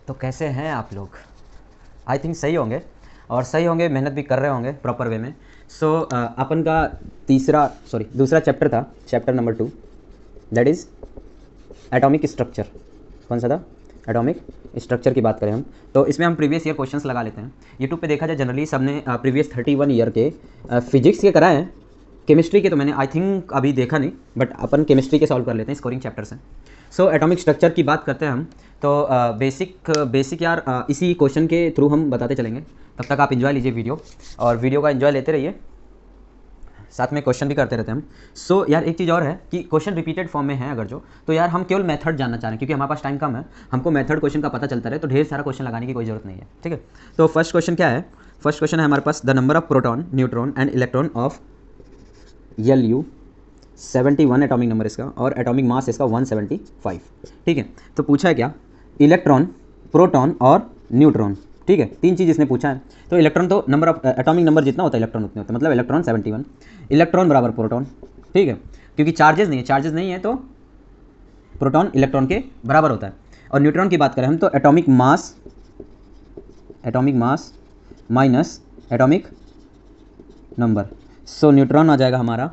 तो कैसे हैं आप लोग? आई थिंक सही होंगे, और सही होंगे, मेहनत भी कर रहे होंगे प्रॉपर वे में। सो अपन का दूसरा चैप्टर था, chapter number 2, that is atomic structure. कौन सा था? एटॉमिक स्ट्रक्चर की बात करें हम, तो इसमें हम प्रीवियस ईयर क्वेश्चंस लगा लेते हैं। यूट्यूब पे देखा जाए जनरली सबने प्रीवियस 31 ईयर के फिजिक्स के कराए हैं। केमिस्ट्री के तो मैंने आई थिंक अभी देखा नहीं, बट अपन केमिस्ट्री के सॉल्व कर लेते हैं, स्कोरिंग चैप्टर से। सो एटॉमिक स्ट्रक्चर की बात करते हैं हम, तो बेसिक यार इसी क्वेश्चन के थ्रू हम बताते चलेंगे। तब तक आप इन्जॉय लीजिए वीडियो, और वीडियो का इन्जॉय लेते रहिए, साथ में क्वेश्चन भी करते रहते हैं हम। सो यार एक चीज़ और है कि क्वेश्चन रिपीटेड फॉर्म में है अगर जो, तो यार हम केवल मेथड जानना चाह रहे हैं, क्योंकि हमारे पास टाइम कम है, हमको मेथड क्वेश्चन का पता चलता रहे, तो ढेर सारा क्वेश्चन लगाने की कोई जरूरत नहीं है। ठीक है, तो फर्स्ट क्वेश्चन क्या है? फर्स्ट क्वेश्चन है हमारे पास, the number of proton, neutron and electron of LU 71 atomic number इसका, और एटॉमिक मास इसका 175। ठीक है, तो पूछा है क्या? इलेक्ट्रॉन, प्रोटॉन और न्यूट्रॉन। ठीक है, तीन चीज़ इसने पूछा है। तो इलेक्ट्रॉन तो नंबर ऑफ एटॉमिक नंबर जितना होता है इलेक्ट्रॉन उतने होते हैं, मतलब इलेक्ट्रॉन 71, इलेक्ट्रॉन बराबर प्रोटॉन। ठीक है, क्योंकि चार्जेस नहीं है तो प्रोटॉन इलेक्ट्रॉन के बराबर होता है। और न्यूट्रॉन की बात करें हम, तो atomic mass minus atomic number. So neutron आ जाएगा हमारा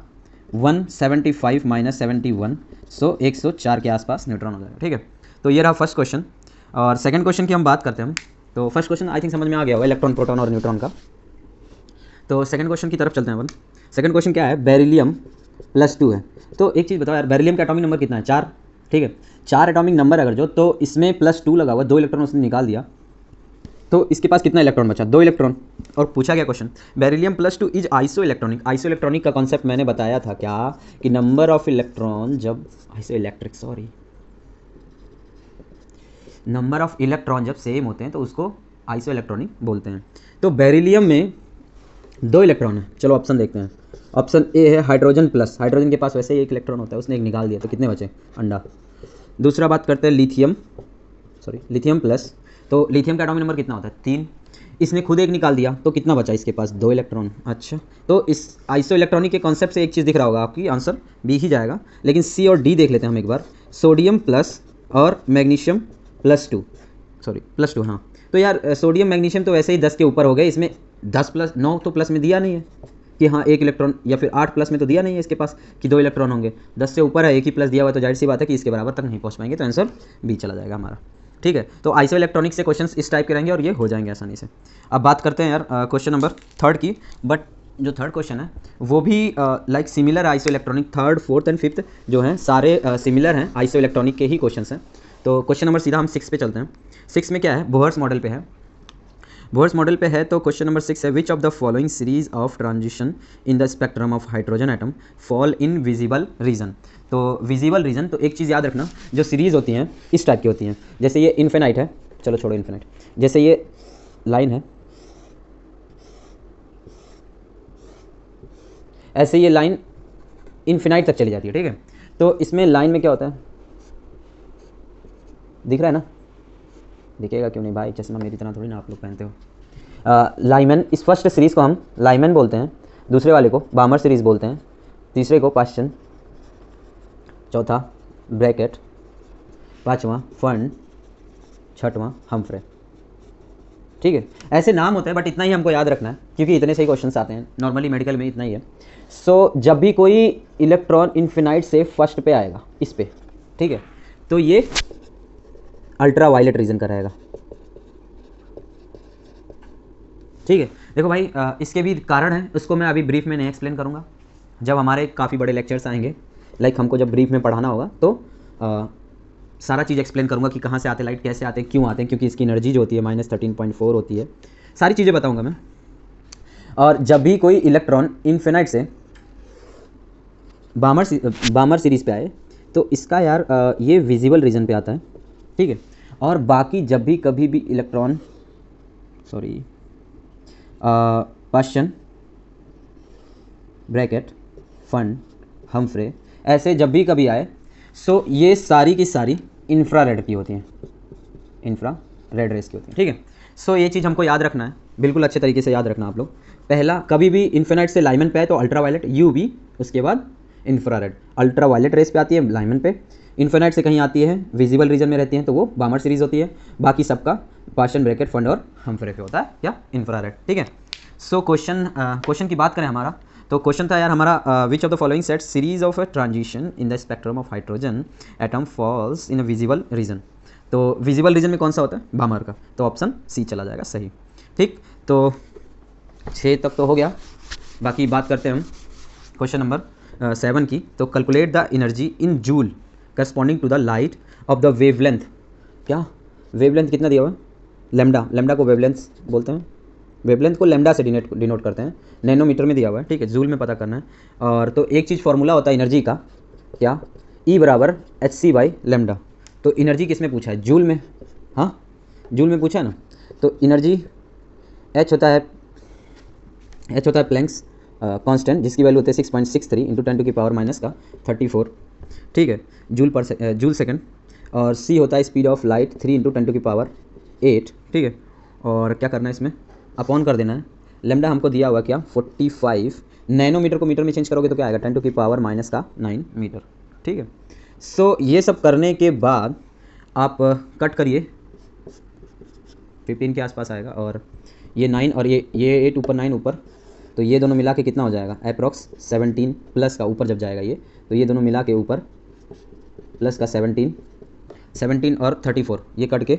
175 माइनस 71, सो 104 के आसपास न्यूट्रॉन हो जाएगा। ठीक है, तो ये रहा फर्स्ट क्वेश्चन। और सेकंड क्वेश्चन की हम बात करते हैं हम, तो फर्स्ट क्वेश्चन आई थिंक समझ में आ गया होगा, इलेक्ट्रॉन, प्रोटॉन और न्यूट्रॉन का। तो सेकंड क्वेश्चन की तरफ चलते हैं अपन। सेकंड क्वेश्चन क्या है? बेरिलियम +2 है। तो एक चीज़ बताओ यार, बेरिलियम का एटॉमिक नंबर कितना है? 4। ठीक है, 4 एटॉमिक नंबर अगर जो, तो इसमें +2 लगा हुआ, 2 इलेक्ट्रॉन उसने निकाल दिया, तो इसके पास कितना इलेक्ट्रॉन बचा? 2 इलेक्ट्रॉन। और पूछा क्या question? Beryllium +2 is iso electronic. Iso electronic का कॉन्सेप्ट मैंने बताया था क्या, कि नंबर ऑफ इलेक्ट्रॉन जब नंबर ऑफ इलेक्ट्रॉन जब सेम होते हैं तो उसको आइसो इलेक्ट्रॉनिक बोलते हैं। तो बेरिलियम में 2 इलेक्ट्रॉन है। चलो ऑप्शन देखते हैं। ऑप्शन ए है हाइड्रोजन प्लस, हाइड्रोजन के पास वैसे ही 1 इलेक्ट्रॉन होता है, उसने 1 निकाल दिया, तो कितने बचे? अंडा। दूसरा बात करते हैं लिथियम प्लस, तो लिथियम का एटॉमिक नंबर कितना होता है? 3। इसने खुद 1 निकाल दिया, तो कितना बचा इसके पास? 2 इलेक्ट्रॉन। अच्छा, तो इस आइसो इलेक्ट्रॉनिक के कॉन्सेप्ट से एक चीज़ दिख रहा होगा आपकी, आंसर बी ही जाएगा। लेकिन सी और डी देख लेते हैं हम एक बार। सोडियम प्लस और मैग्नीशियम +2, हाँ। तो यार सोडियम मैग्नीशियम तो वैसे ही 10 के ऊपर हो गए, इसमें 10 + 9 तो प्लस में दिया नहीं है कि हाँ 1 इलेक्ट्रॉन, या फिर 8 प्लस में तो दिया नहीं है इसके पास कि 2 इलेक्ट्रॉन होंगे। 10 से ऊपर है, 1 ही प्लस दिया हुआ है, तो जाहिर सी बात है कि इसके बराबर तक नहीं पहुँच पाएंगे, तो आंसर बी चला जाएगा हमारा। ठीक है, तो आइसो इलेक्ट्रॉनिक से क्वेश्चंस इस टाइप के रहेंगे और ये हो जाएंगे आसानी से। अब बात करते हैं यार क्वेश्चन नंबर 3 की, बट जो थर्ड क्वेश्चन है वो भी like similar iso electronic. 3rd, 4th and 5th जो हैं सारे सिमिलर हैं, आइसो इलेक्ट्रॉनिक के ही क्वेश्चन हैं। तो क्वेश्चन नंबर सीधा हम 6 पे चलते हैं। 6 में क्या है? बोहर्स मॉडल पे है। बोहर्स मॉडल पे है, तो क्वेश्चन नंबर 6 है, विच of the following series of transition in the spectrum of hydrogen atom fall in visible region. तो विजिबल रीजन, तो एक चीज़ याद रखना, जो सीरीज़ होती हैं इस टाइप की होती हैं। जैसे ये इन्फिनाइट है, चलो छोड़ो इन्फिनाइट, जैसे ये लाइन है, ऐसे ये लाइन इन्फिनाइट तक चली जाती है। ठीक है, तो इसमें लाइन में क्या होता है, दिख रहा है ना? दिखेगा क्यों नहीं भाई, चश्मा मेरी तरह थोड़ी ना आप लोग पहनते हो। लाइमन, इस फर्स्ट सीरीज़ को हम लाइमन बोलते हैं, दूसरे वाले को बामर सीरीज़ बोलते हैं, तीसरे को पाश्चन, चौथा ब्रैकेट, पांचवा फंड, छठवां हम्फ्रे। ठीक है, ऐसे नाम होते हैं, बट इतना ही हमको याद रखना है क्योंकि इतने से ही क्वेश्चंस आते हैं नॉर्मली मेडिकल में, इतना ही है। सो जब भी कोई इलेक्ट्रॉन इन्फिनाइट से फर्स्ट पे आएगा इस पे, ठीक है, तो ये अल्ट्रा वायलेट रीजन का रहेगा। ठीक है, देखो भाई इसके भी कारण है, उसको मैं अभी ब्रीफ में नहीं एक्सप्लेन करूँगा, जब हमारे काफ़ी बड़े लेक्चर्स आएंगे, लाइक हमको जब ब्रीफ में पढ़ाना होगा तो सारा चीज़ एक्सप्लेन करूँगा कि कहाँ से आते लाइट, कैसे आते हैं, क्यों आते हैं, क्योंकि इसकी एनर्जी जो होती है -13.4 होती है, सारी चीज़ें बताऊँगा मैं। और जब भी कोई इलेक्ट्रॉन इन्फिनाइट से बामर सीरीज़ पे आए तो इसका यार ये विजिबल रीजन पे आता है। ठीक है, और बाकी जब भी कभी भी इलेक्ट्रॉन पाश्चन, ब्रैकेट, फंड, हम्फ्रे, ऐसे जब भी कभी आए, सो ये सारी की सारी इंफ्रारेड की होती हैं, इंफ्रारेड रेस की होती हैं। ठीक है, सो ये चीज़ हमको याद रखना है, बिल्कुल अच्छे तरीके से याद रखना आप लोग। पहला, कभी भी इन्फिनाइट से लाइमन पे आए तो अल्ट्रा वायलेट, UV, उसके बाद इंफ्रारेड। अल्ट्रा वायलेट रेस पे आती है लाइमन पे, इन्फिनाइट से कहीं आती है, विजिबल रीजन में रहती हैं तो वो बामर सीरीज होती है, बाकी सबका पार्शियल ब्रैकेट, फंड और हम्फ्रे पे होता है या इंफ्रारेड। ठीक है। सो क्वेश्चन की बात करें हमारा, तो क्वेश्चन था यार हमारा, विच of the following set series of a transition in the spectrum of hydrogen atom falls in a visible region. तो विजिबल रीजन में कौन सा होता है, बामर का, तो ऑप्शन सी चला जाएगा सही। ठीक, तो 6 तक तो हो गया, बाकी बात करते हैं हम क्वेश्चन नंबर 7 की। तो calculate the energy in joule corresponding to the light of the wavelength. क्या वेवलेंथ कितना दिया हुआ है, लैम्डा, लैम्डा को वेवलेंथ बोलते हैं, वेवलेंथ को लैम्डा से डिनोट करते हैं, नैनोमीटर में दिया हुआ है। ठीक है, जूल में पता करना है। और तो एक चीज़ फॉर्मूला होता है एनर्जी का, क्या, E बराबर hc/λ। तो एनर्जी किस में पूछा है, जूल में, हाँ जूल में पूछा है ना। तो एनर्जी H होता है प्लैंक्स कांस्टेंट, जिसकी वैल्यू होती है 6.63 इंटू 10⁻⁻34। ठीक है, जूल सेकंड। और C होता है स्पीड ऑफ लाइट 3 इंटू 10⁸। ठीक है, और क्या करना है इसमें, अपॉन कर देना है। लैम्डा हमको दिया हुआ क्या, 45 नैनोमीटर को मीटर में चेंज करोगे तो क्या आएगा, 10⁻⁻9 मीटर। ठीक है, सो ये सब करने के बाद आप कट करिए, 15 के आसपास आएगा, और ये 9 और ये 8 ऊपर 9 ऊपर, तो ये दोनों मिला के कितना हो जाएगा, अप्रॉक्स 17 प्लस का ऊपर जब जाएगा ये, तो ये दोनों मिला के ऊपर प्लस का 17 और 34, ये कट के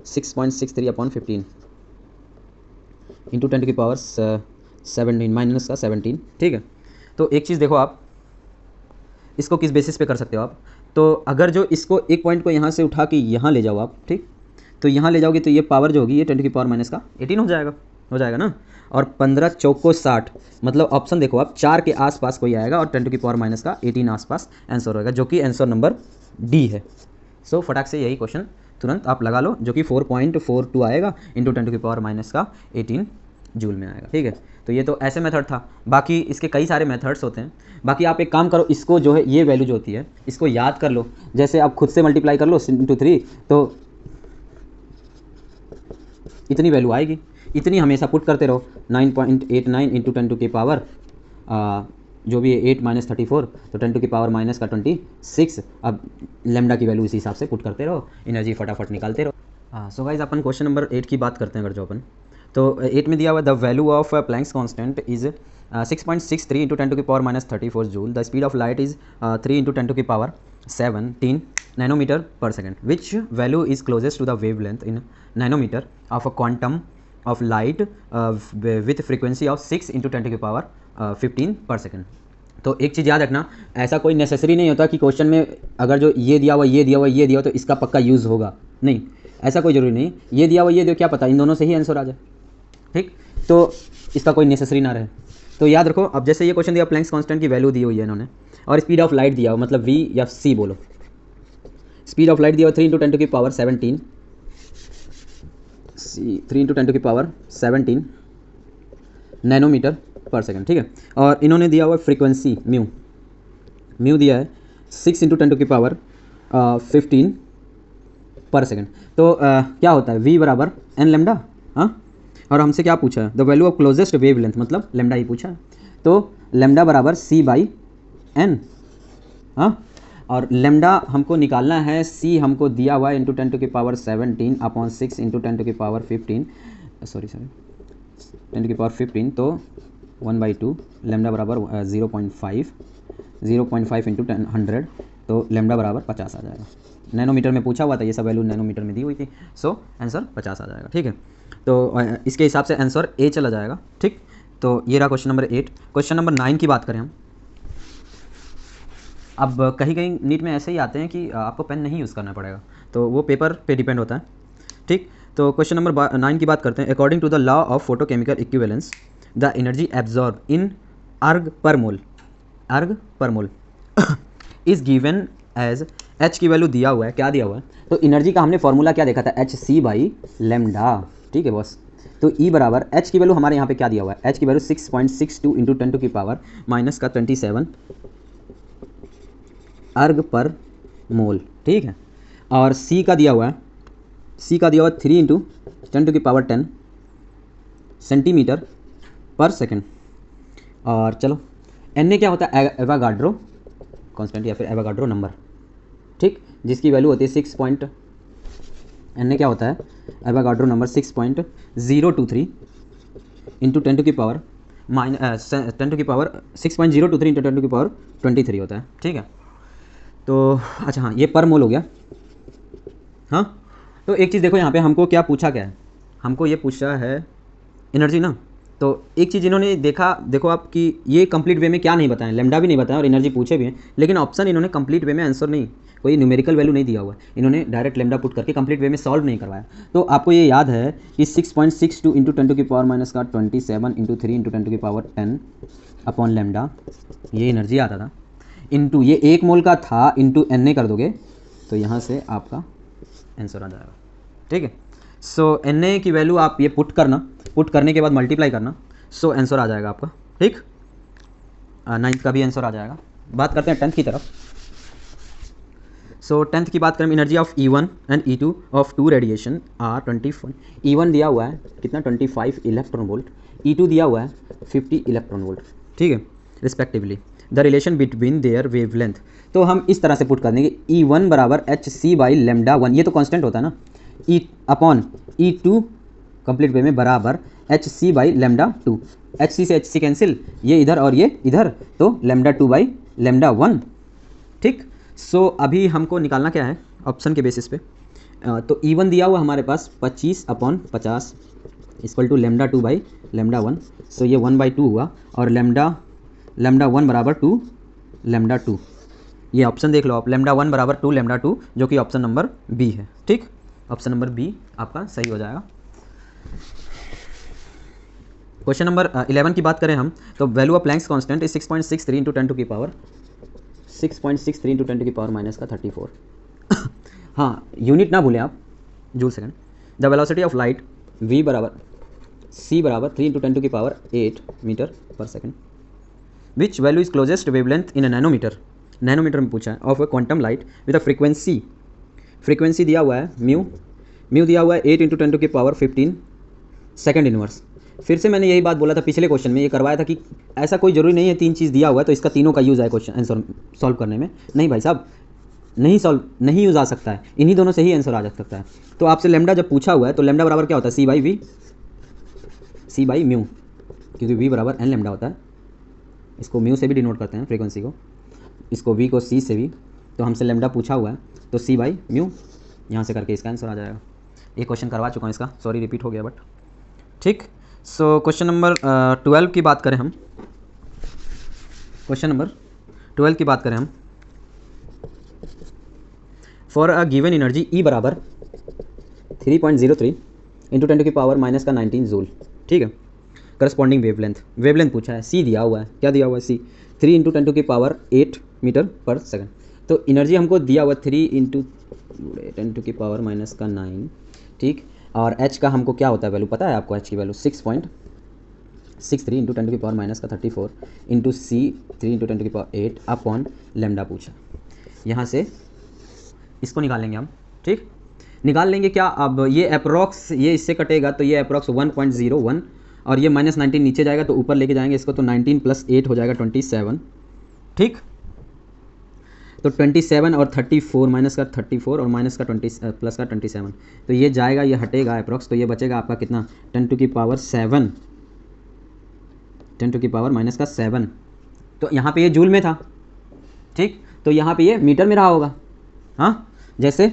6.63/15 इंटू 10⁻17 माइनस का 17। ठीक है, तो एक चीज़ देखो आप, इसको किस बेसिस पे कर सकते हो आप, तो अगर जो इसको एक पॉइंट को यहाँ से उठा के यहाँ ले जाओ आप, ठीक, तो यहाँ ले जाओगे तो ये पावर जो होगी ये 10⁻⁻18 हो जाएगा ना। और 15 चौको 60, मतलब ऑप्शन देखो आप, 4 के आसपास कोई आएगा और 10⁻18 आसपास आंसर होगा, जो कि आंसर नंबर डी है। सो फटाक से यही क्वेश्चन तुरंत आप लगा लो, जो कि 4.42 आएगा इंटू 10⁻18 जूल में आएगा। ठीक है, तो ये तो ऐसे मेथड था, बाकी इसके कई सारे मेथड्स होते हैं। बाकी आप एक काम करो, इसको जो है ये वैल्यू जो होती है इसको याद कर लो, जैसे आप खुद से मल्टीप्लाई कर लो इंटू 3, तो इतनी वैल्यू आएगी, इतनी हमेशा पुट करते रहो। 9.89 इंटू 10⁻, जो भी है 8 - 34, तो 10⁻⁻26। अब लैम्डा की वैल्यू इसी हिसाब से पुट करते रहो, एनर्जी फटाफट निकालते रहो। सो गाइज अपन क्वेश्चन नंबर 8 की बात करते हैं। अगर जो अपन, तो 8 में दिया हुआ the value of Planck's constant is 6.63 into 10⁻34 joule, the speed of light is 3 into 10⁻17 nanometre per second, which value is closest to the wavelength in nanometre of a quantum of light with frequency of 6 into 10⁻15 per second. तो एक चीज़ याद रखना, ऐसा कोई necessary नहीं होता कि question में अगर जो ये दिया हुआ तो इसका पक्का यूज़ होगा, नहीं, ऐसा कोई ज़रूरी नहीं। ये दिया हुआ क्या पता इन दोनों से ही आंसर आ जाए, ठीक, तो इसका कोई नेसेसरी ना रहे। तो याद रखो, अब जैसे ये क्वेश्चन दिया प्लैंक्स कांस्टेंट की वैल्यू दी हुई है इन्होंने, और स्पीड ऑफ लाइट दिया हो, मतलब v या c बोलो, स्पीड ऑफ लाइट दिया हो 3 into 10⁻17, 3 into 10⁻17 nanometre per second. ठीक है, और इन्होंने दिया हुआ फ्रीक्वेंसी म्यू दिया है 6 इंटू 10⁻15 पर सेकेंड। तो क्या होता है, v बराबर n लैम्डा, हाँ, और हमसे क्या पूछा है, the value of closest wave length, मतलब लैम्डा ही पूछा है, तो लैम्डा बराबर c/n, हाँ, और लैम्डा हमको निकालना है, c हमको दिया हुआ है इंटू 10⁻17/6 इंटू 10⁻15, सॉरी 10⁻15, तो 1/2, लैम्डा बराबर 0.5 इंटू 100, तो लैम्डा बराबर 50 आ जाएगा। नैनोमीटर में पूछा हुआ था, ये सब वैल्यू नैनोमीटर में दी हुई थी, सो आंसर 50 आ जाएगा। ठीक है, तो इसके हिसाब से आंसर ए चला जाएगा। ठीक, तो ये रहा क्वेश्चन नंबर 8। क्वेश्चन नंबर 9 की बात करें हम। अब कहीं कहीं नीट में ऐसे ही आते हैं कि आपको पेन नहीं यूज़ करना पड़ेगा, तो वो पेपर पे डिपेंड होता है। ठीक, तो क्वेश्चन नंबर 9 की बात करते हैं। According to the law of photochemical equivalence, the energy absorb in erg per mole is given as, H की वैल्यू दिया हुआ है, क्या दिया हुआ है, तो एनर्जी का हमने फॉर्मूला क्या देखा था, hc/λ। ठीक है बॉस, तो E बराबर h की वैल्यू हमारे यहाँ पे क्या दिया हुआ है, h की वैल्यू 6.62 इंटू 10⁻⁻27 अर्ग पर मोल। ठीक है, और C का दिया हुआ है, 3 इंटू 10⁻10 सेंटीमीटर पर सेकेंड। और चलो Na क्या होता है, एवागाड्रो कांस्टेंट या फिर एवागाड्रो नंबर, ठीक, जिसकी वैल्यू होती है 6 पॉइंट, एन क्या होता है एवोगाड्रो नंबर 6.023 इंटू 10 टू की पावर माइनस 10 टू की पावर 6.023 इंटू 10 टू की पावर 23 होता है। ठीक है, तो अच्छा हाँ, ये पर मोल हो गया। हाँ, तो एक चीज़ देखो यहाँ पे हमको क्या पूछा, क्या है हमको ये पूछा है एनर्जी ना। तो एक चीज़ इन्होंने देखो आप कि ये कंप्लीट वे में क्या नहीं बताया, लेमडा भी नहीं बताया और एनर्जी पूछे भी हैं, लेकिन ऑप्शन इन्होंने कंप्लीट वे में आंसर नहीं, कोई न्यूमेरिकल वैल्यू नहीं दिया हुआ है, इन्होंने डायरेक्ट लेमडा पुट करके कंप्लीट वे में सॉल्व नहीं करवाया। तो आपको ये याद है कि 6.62 इंटू 10 टू की पावर माइनस का 27 इंटू 3 इंटू 10 टू की पावर 10 अपॉन लेमडा, ये एनर्जी आता था, इंटू ये 1 मोल का था, इंटू एन कर दोगे तो यहाँ से आपका आंसर आ जाएगा। ठीक है, सो एन की वैल्यू आप ये पुट करने के बाद मल्टीप्लाई करना, सो आंसर आ जाएगा आपका। ठीक, 9th का भी आंसर आ जाएगा। बात करते हैं 10th की तरफ। सो 10th की बात करें, energy of E1 and E2 of two radiation are 24। E1 दिया हुआ है कितना 25 इलेक्ट्रॉन वोल्ट, E2 दिया हुआ है 50 इलेक्ट्रॉन वोल्ट। ठीक है, respectively the relation between their wavelength. तो हम इस तरह से पुट कर देंगे E1 बराबर HC बाई लेमडा 1, ये तो कांस्टेंट होता है ना, E अपॉन E2 कंप्लीट वे में बराबर HC बाई लेमडा 2, HC से HC कैंसिल, ये इधर और ये इधर, तो लेमडा 2 बाई लेमडा 1। ठीक, सो अभी हमको निकालना क्या है ऑप्शन के बेसिस पे। तो E1 दिया हुआ हमारे पास 25 upon 50 equal to lambda 2 by lambda 1, so ये 1/2 हुआ, और लेमडा 1 बराबर 2 लेमडा 2, ये ऑप्शन देख लो आप, लेमडा 1 बराबर 2 लेमडा 2, जो कि ऑप्शन नंबर बी है। ठीक, ऑप्शन नंबर बी आपका सही हो जाएगा। क्वेश्चन नंबर 11 की बात करें हम, तो value of Planck's constant is 6.63 into 10 to की पावर 6.63 इंटू 10 टू की पावर माइनस का 34। हाँ, यूनिट ना भूलें आप, joule second. The velocity of light v बराबर c बराबर 3 इंटू 10 टू की power 8 metre per second. Which value is closest wavelength in a nanometre, nanometre में पूछा है, of a quantum light with a frequency दिया हुआ है म्यू दिया हुआ है 8 इंटू 10 टू की पावर 15 सेकंड इनवर्स। फिर से मैंने यही बात बोला था पिछले क्वेश्चन में, ये करवाया था कि ऐसा कोई जरूरी नहीं है 3 चीज़ दिया हुआ है तो इसका तीनों का यूज़ है क्वेश्चन आंसर सॉल्व करने में। नहीं भाई साहब, नहीं यूज़ आ सकता है, इन्हीं दोनों से ही आंसर आ सकता है। तो आपसे लेमडा जब पूछा हुआ है तो लेमडा बराबर क्या होता है C बाई म्यू, क्योंकि v बराबर n लेमडा होता है, इसको म्यू से भी डिनोट करते हैं फ्रीक्वेंसी को, इसको v को c से भी, तो हमसे लेमडा पूछा हुआ है तो c बाई म्यू, यहाँ से करके इसका आंसर आ जाएगा। एक क्वेश्चन करवा चुका हूँ इसका, सॉरी रिपीट हो गया बट ठीक। सो क्वेश्चन नंबर 12 की बात करें हम, for a given energy E बराबर 3.03 इंटू 10 टू की पावर माइनस का 19 जूल। ठीक है, करस्पॉन्डिंग वेवलेंथ पूछा है, C दिया हुआ है, क्या दिया हुआ है C 3 इंटू 10 टू की पावर 8 मीटर पर सेकंड। तो एनर्जी हमको दिया हुआ 3 इंटू 10 टू की पावर माइनस का 9। ठीक, और H का हमको क्या होता है वैल्यू पता है आपको, H की वैल्यू 6.63 इंटू 10 टू की पावर माइनस का 34 इंटू C 3 इंटू 10 टू की पावर 8 अपॉन लेमडा पूछा। यहाँ से इसको निकालेंगे हम। ठीक, निकाल लेंगे क्या, अब ये अप्रॉक्स, ये इससे कटेगा तो ये अप्रॉक्स 1.01, और ये -19 नीचे जाएगा तो ऊपर लेके जाएंगे इसको, तो 19 प्लस 8 हो जाएगा 27। ठीक, तो 27 और 34 माइनस का 34 और माइनस का 20 प्लस का 27, तो ये जाएगा, ये हटेगा अप्रॉक्स, तो ये बचेगा आपका कितना 10 टू की पावर 7, 10 टू की पावर माइनस का 7। तो यहाँ पे ये जूल में था। ठीक, तो यहाँ पे ये मीटर में रहा होगा। हाँ, जैसे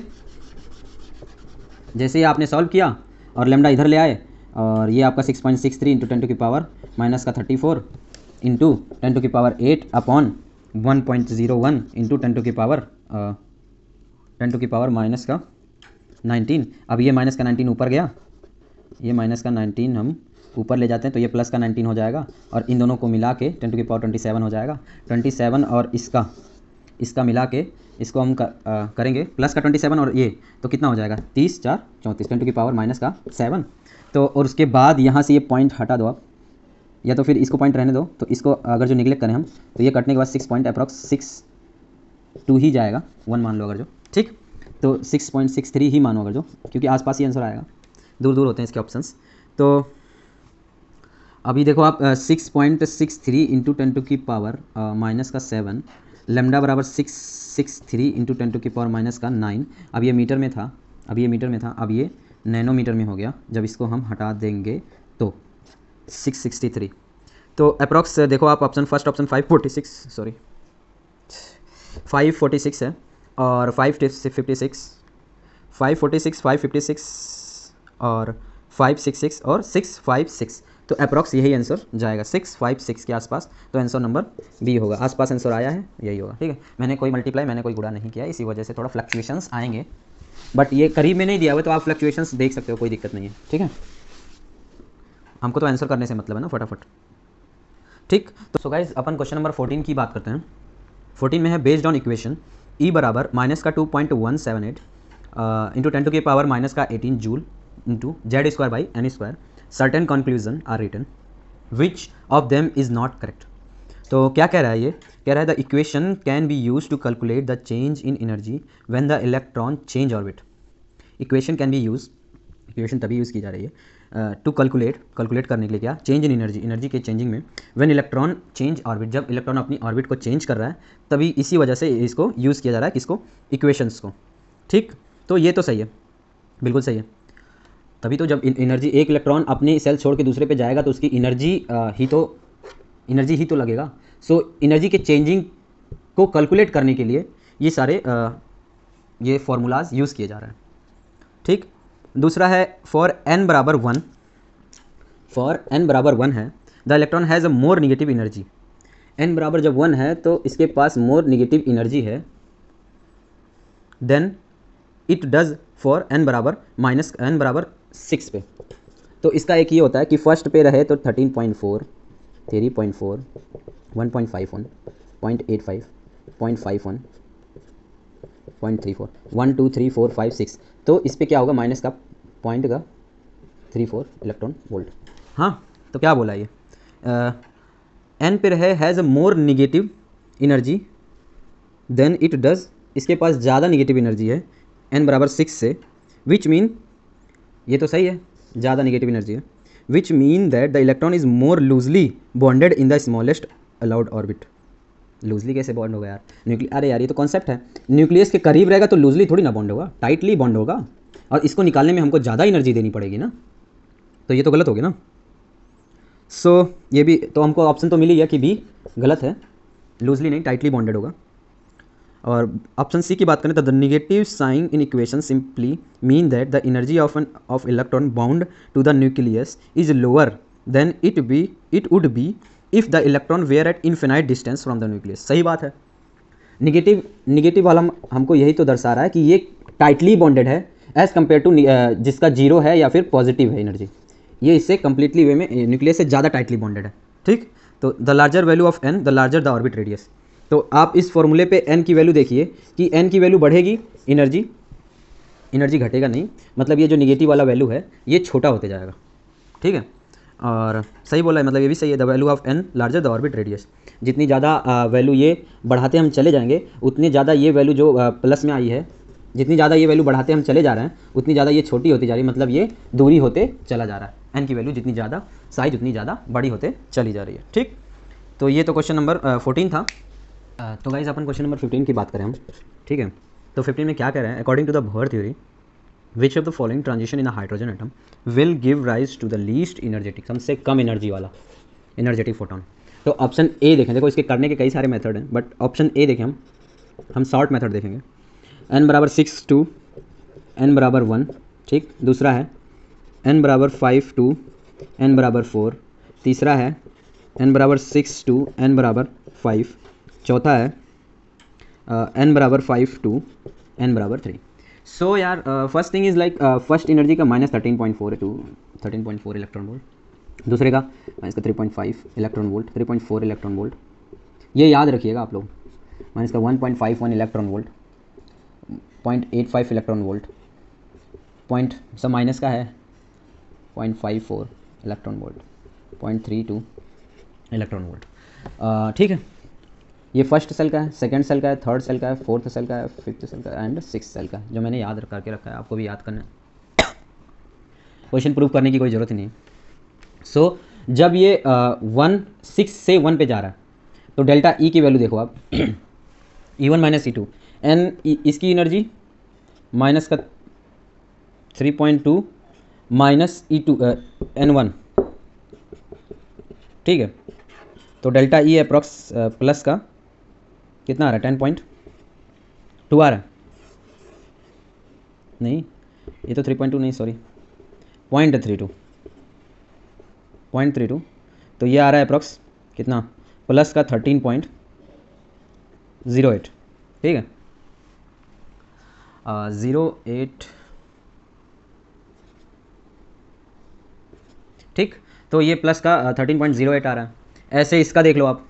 ये आपने सॉल्व किया और लेमडा इधर ले आए, और ये आपका 6.63 इंटू 10 टू की पावर माइनस का 34 इंटू 10 टू की पावर 8 अपॉन 1.01 इंटू 10 टू की पावर माइनस का 19। अब ये माइनस का 19 ऊपर गया, ये माइनस का 19 हम ऊपर ले जाते हैं तो ये प्लस का 19 हो जाएगा, और इन दोनों को मिला के 10 टू की पावर 27 हो जाएगा। 27 और इसका मिला के इसको हम करेंगे प्लस का 27 और ये, तो कितना हो जाएगा 30 4 34 10 टू की पावर माइनस का 7। तो और उसके बाद यहाँ से ये पॉइंट हटा दो आप, या तो फिर इसको पॉइंट रहने दो, तो इसको अगर जो निगलेक्ट करें हम तो ये कटने के बाद 6 पॉइंट अप्रॉक्स 6.2 ही जाएगा, 1 मान लो अगर जो। ठीक, तो 6.63 ही मानो अगर जो, क्योंकि आसपास ही आंसर आएगा, दूर दूर होते हैं इसके ऑप्शंस। तो अभी देखो आप 6.63 इंटू 10 टू की पावर माइनस का 7 लेमडा बराबर 663 इंटू 10⁻⁹ अब ये मीटर में था, अब ये नैनोमीटर में हो गया। जब इसको हम हटा देंगे तो 663, तो अप्रॉक्स देखो आप ऑप्शन फर्स्ट ऑप्शन 546 है और 556 और 566 और 656, तो अप्रॉक्स यही आंसर जाएगा 656 के आसपास। तो आंसर नंबर बी होगा, आसपास आंसर आया है, यही होगा। ठीक है, मैंने कोई मल्टीप्लाई, मैंने कोई गुणा नहीं किया, इसी वजह से थोड़ा फ्लक्चुएशंस आएंगे, बट ये करीब में नहीं दिया हुआ तो आप फ्लक्चुएशंस देख सकते हो, कोई दिक्कत नहीं है। ठीक है, हमको तो आंसर करने से मतलब है ना, फटाफट। ठीक, तो सो गाइज अपन क्वेश्चन नंबर 14 की बात करते हैं। 14 में है बेस्ड ऑन इक्वेशन ई बराबर -2.178 into 10⁻⁻18 joule into Z²/n², certain conclusion are written, which of them is not correct. तो क्या कह रहा है ये, कह रहा है the equation can be use to calculate the change in energy when the electron change orbit. Equation can be use, equation तभी यूज़ की जा रही है टू कैलकुलेट करने के लिए, क्या, चेंज इन एनर्जी के चेंजिंग में, व्हेन इलेक्ट्रॉन चेंज ऑर्बिट, जब इलेक्ट्रॉन अपनी ऑर्बिट को चेंज कर रहा है तभी इसी वजह से इसको यूज़ किया जा रहा है, किसको, इक्वेशंस को। ठीक, तो ये तो सही है, बिल्कुल सही है। तभी तो जब एनर्जी, एक इलेक्ट्रॉन अपनी सेल छोड़ के दूसरे पे जाएगा तो उसकी एनर्जी ही तो लगेगा। सो एनर्जी के चेंजिंग को कैलकुलेट करने के लिए ये सारे ये फॉर्मूलाज यूज़ किए जा रहे हैं। ठीक, दूसरा है फॉर n बराबर 1, है the electron has a more negative energy. n बराबर जब 1 है तो इसके पास मोर निगेटिव एनर्जी है than it does for n बराबर -n = 6 पे। तो इसका एक ये होता है कि फर्स्ट पे रहे तो 13.4, 3.4, 1.51, 0.85, 0.51, 0.34, 1 2 3 4 5 6, तो इस पे क्या होगा, माइनस का पॉइंट का 34 इलेक्ट्रॉन वोल्ट। हाँ, तो क्या बोला ये, n पे रहे has a more negative energy than it does, इसके पास ज़्यादा निगेटिव एनर्जी है n बराबर 6 से, विच मीन, ये तो सही है, ज़्यादा निगेटिव एनर्जी है, which mean that the electron is more loosely bonded in the smallest allowed orbit. Loosely कैसे बॉन्ड होगा यार, अरे यार ये तो कॉन्सेप्ट है, न्यूक्लियस के करीब रहेगा तो लूजली थोड़ी ना बॉन्ड होगा, टाइटली बॉन्ड होगा, और इसको निकालने में हमको ज़्यादा एनर्जी देनी पड़ेगी ना, तो ये तो गलत हो गया ना। सो ये भी तो हमको ऑप्शन तो मिल ही गया कि बी गलत है, लूजली नहीं, टाइटली बॉन्डेड होगा। और ऑप्शन सी की बात करें तो the negative sign in equation simply mean that the energy of electron bound to the nucleus is lower than it would be if the electron were at infinite distance from the nucleus. सही बात है, negative वाला हमको यही तो दर्शा रहा है कि ये टाइटली बॉन्डेड है एज़ कम्पेयर टू जिसका जीरो है या फिर पॉजिटिव है एनर्जी, ये इससे कंप्लीटली वे में न्यूक्लियस से ज़्यादा टाइटली बॉन्डेड है। ठीक, तो the larger value of n the larger the orbit radius. तो आप इस फॉर्मूले पे n की वैल्यू देखिए कि n की वैल्यू बढ़ेगी, एनर्जी घटेगा नहीं, मतलब ये जो निगेटिव वाला वैल्यू है ये छोटा होते जाएगा। ठीक है, और सही बोला है, मतलब ये भी सही है, the value of n larger the orbit radius. जितनी ज़्यादा वैल्यू ये बढ़ाते हम चले जाएंगे उतनी ज़्यादा ये वैल्यू जो प्लस में आई है, जितनी ज़्यादा ये वैल्यू बढ़ाते हम चले जा रहे हैं उतनी ज़्यादा ये छोटी होती जा रही है, मतलब ये दूरी होते चला जा रहा है, n की वैल्यू जितनी ज़्यादा, साइज उतनी ज़्यादा बड़ी होते चली जा रही है। ठीक, तो ये तो क्वेश्चन नंबर 14 था। तो गाइज अपन क्वेश्चन नंबर 15 की बात करें हम। ठीक है, तो 15 में क्या कह रहे हैं, according to the Bohr theory which of the following transition in a hydrogen atom will give rise to the least energetic, सबसे कम एनर्जी वाला एनर्जेटिक फोटोन। तो ऑप्शन ए देखें, देखो इसके करने के कई सारे मेथड हैं, बट ऑप्शन ए देखें हम शॉर्ट मेथड देखेंगे, n बराबर 6 to n बराबर 1। ठीक, दूसरा है n बराबर 5 to n बराबर 4, तीसरा है n बराबर 6 to n बराबर 5, चौथा है n बराबर 5 to n बराबर 3। सो यार first thing is like first energy का -13.4 टू 13.4 इलेक्ट्रॉन वोल्ट, दूसरे का माइनस का 3.5 इलेक्ट्रॉन वोल्ट, 3.4 इलेक्ट्रॉन वोल्ट, ये याद रखिएगा आप लोग, माइनस का 1.51 electron volt, 0.85 electron volt, point सब माइनस का है 0.54 इलेक्ट्रॉन वोल्ट, 0.32 इलेक्ट्रॉन वोल्ट। ठीक है, ये फर्स्ट सेल का है, सेकंड सेल का है, थर्ड सेल का है, फोर्थ सेल का है, फिफ्थ सेल का है एंड सिक्स सेल का है, जो मैंने याद करके रखा है, आपको भी याद करना है, क्वेश्चन प्रूव करने की कोई ज़रूरत नहीं। सो जब ये 6 से 1 पे जा रहा है तो डेल्टा ई की वैल्यू देखो आप E1 माइनस E2 एन इसकी एनर्जी माइनस का 3.2 माइनस E2 N1, ठीक है। तो डेल्टा ई अप्रॉक्स प्लस का कितना आ रहा है 10.2 आ रहा है, नहीं ये तो 3.2 नहीं सॉरी 0.32, तो ये आ रहा है अप्रॉक्स कितना प्लस का 13.08, ठीक है 08, ठीक। तो ये प्लस का 13.08 आ रहा है। ऐसे इसका देख लो आप,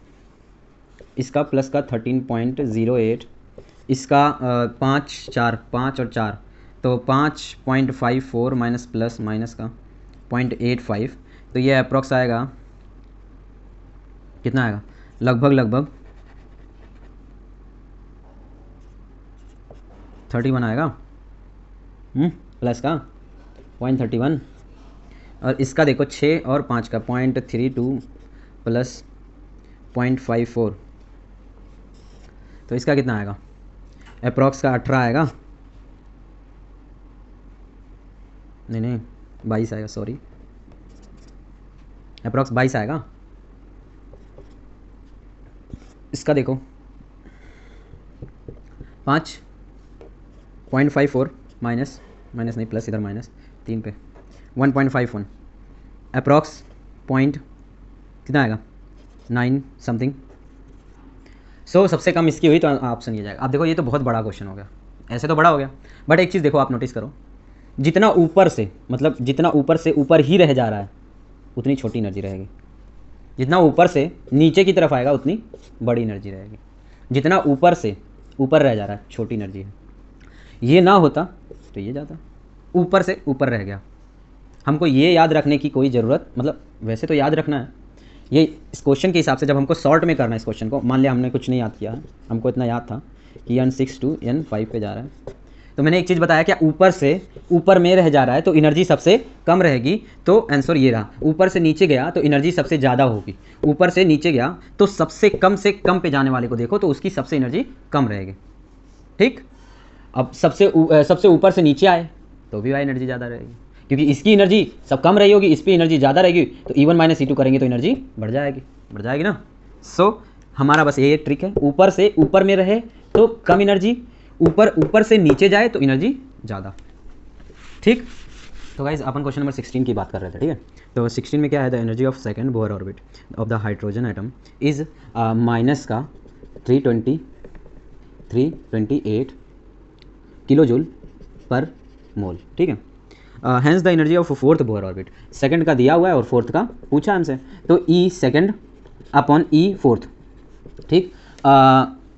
इसका प्लस का 13.08, इसका 5 और 4 तो 5.54 माइनस प्लस माइनस का 0.85, तो ये अप्रॉक्स आएगा कितना आएगा लगभग 31 आएगा, प्लस का 0.31, और इसका देखो 6 और 5 का 0.32 प्लस 0.54, तो इसका कितना आएगा अप्रॉक्स का 18 आएगा, नहीं 22 आएगा सॉरी, अप्रॉक्स 22 आएगा। इसका देखो 5.54 माइनस नहीं प्लस इधर माइनस 3 पे 1.51 अप्रॉक्स पॉइंट कितना आएगा 9 समथिंग। सो सबसे कम इसकी हुई तो ऑप्शन ये जाएगा। अब देखो ये तो बहुत बड़ा क्वेश्चन हो गया, ऐसे तो बड़ा हो गया, बट एक चीज़ देखो आप नोटिस करो, जितना ऊपर से मतलब जितना ऊपर से ऊपर ही रह जा रहा है उतनी छोटी एनर्जी रहेगी, जितना ऊपर से नीचे की तरफ आएगा उतनी बड़ी एनर्जी रहेगी, जितना ऊपर से ऊपर रह जा रहा है छोटी एनर्जी है। ये ना होता तो ये जाता, ऊपर से ऊपर रह गया। हमको ये याद रखने की कोई ज़रूरत, मतलब वैसे तो याद रखना है, ये इस क्वेश्चन के हिसाब से जब हमको शॉर्ट में करना है इस क्वेश्चन को, मान लिया हमने कुछ नहीं याद किया है, हमको इतना याद था कि N6 to N5 पे जा रहा है, तो मैंने एक चीज़ बताया क्या ऊपर से ऊपर में रह जा रहा है तो एनर्जी सबसे कम रहेगी, तो आंसर ये रहा। ऊपर से नीचे गया तो एनर्जी सबसे ज़्यादा होगी, ऊपर से नीचे गया तो सबसे कम से कम पे जाने वाले को देखो तो उसकी सबसे एनर्जी कम रहेगी, ठीक। अब सबसे ऊपर से नीचे आए तो भी वह एनर्जी ज़्यादा रहेगी, क्योंकि इसकी एनर्जी सब कम रही होगी, इस पर एनर्जी ज़्यादा रहेगी, तो E1 माइनस E2 करेंगे तो एनर्जी बढ़ जाएगी ना। सो हमारा बस ये एक ट्रिक है, ऊपर से ऊपर में रहे तो कम एनर्जी, ऊपर से नीचे जाए तो एनर्जी ज़्यादा, ठीक। तो गाइज अपन क्वेश्चन नंबर 16 की बात कर रहे थे, ठीक है। तो 16 में क्या है, the energy of second Bohr orbit of the hydrogen atom is minus का 328 किलो जूल पर मोल, ठीक है। Hence the energy of fourth Bohr orbit, second का दिया हुआ है और फोर्थ का पूछा हमसे, तो e second upon e fourth, ठीक,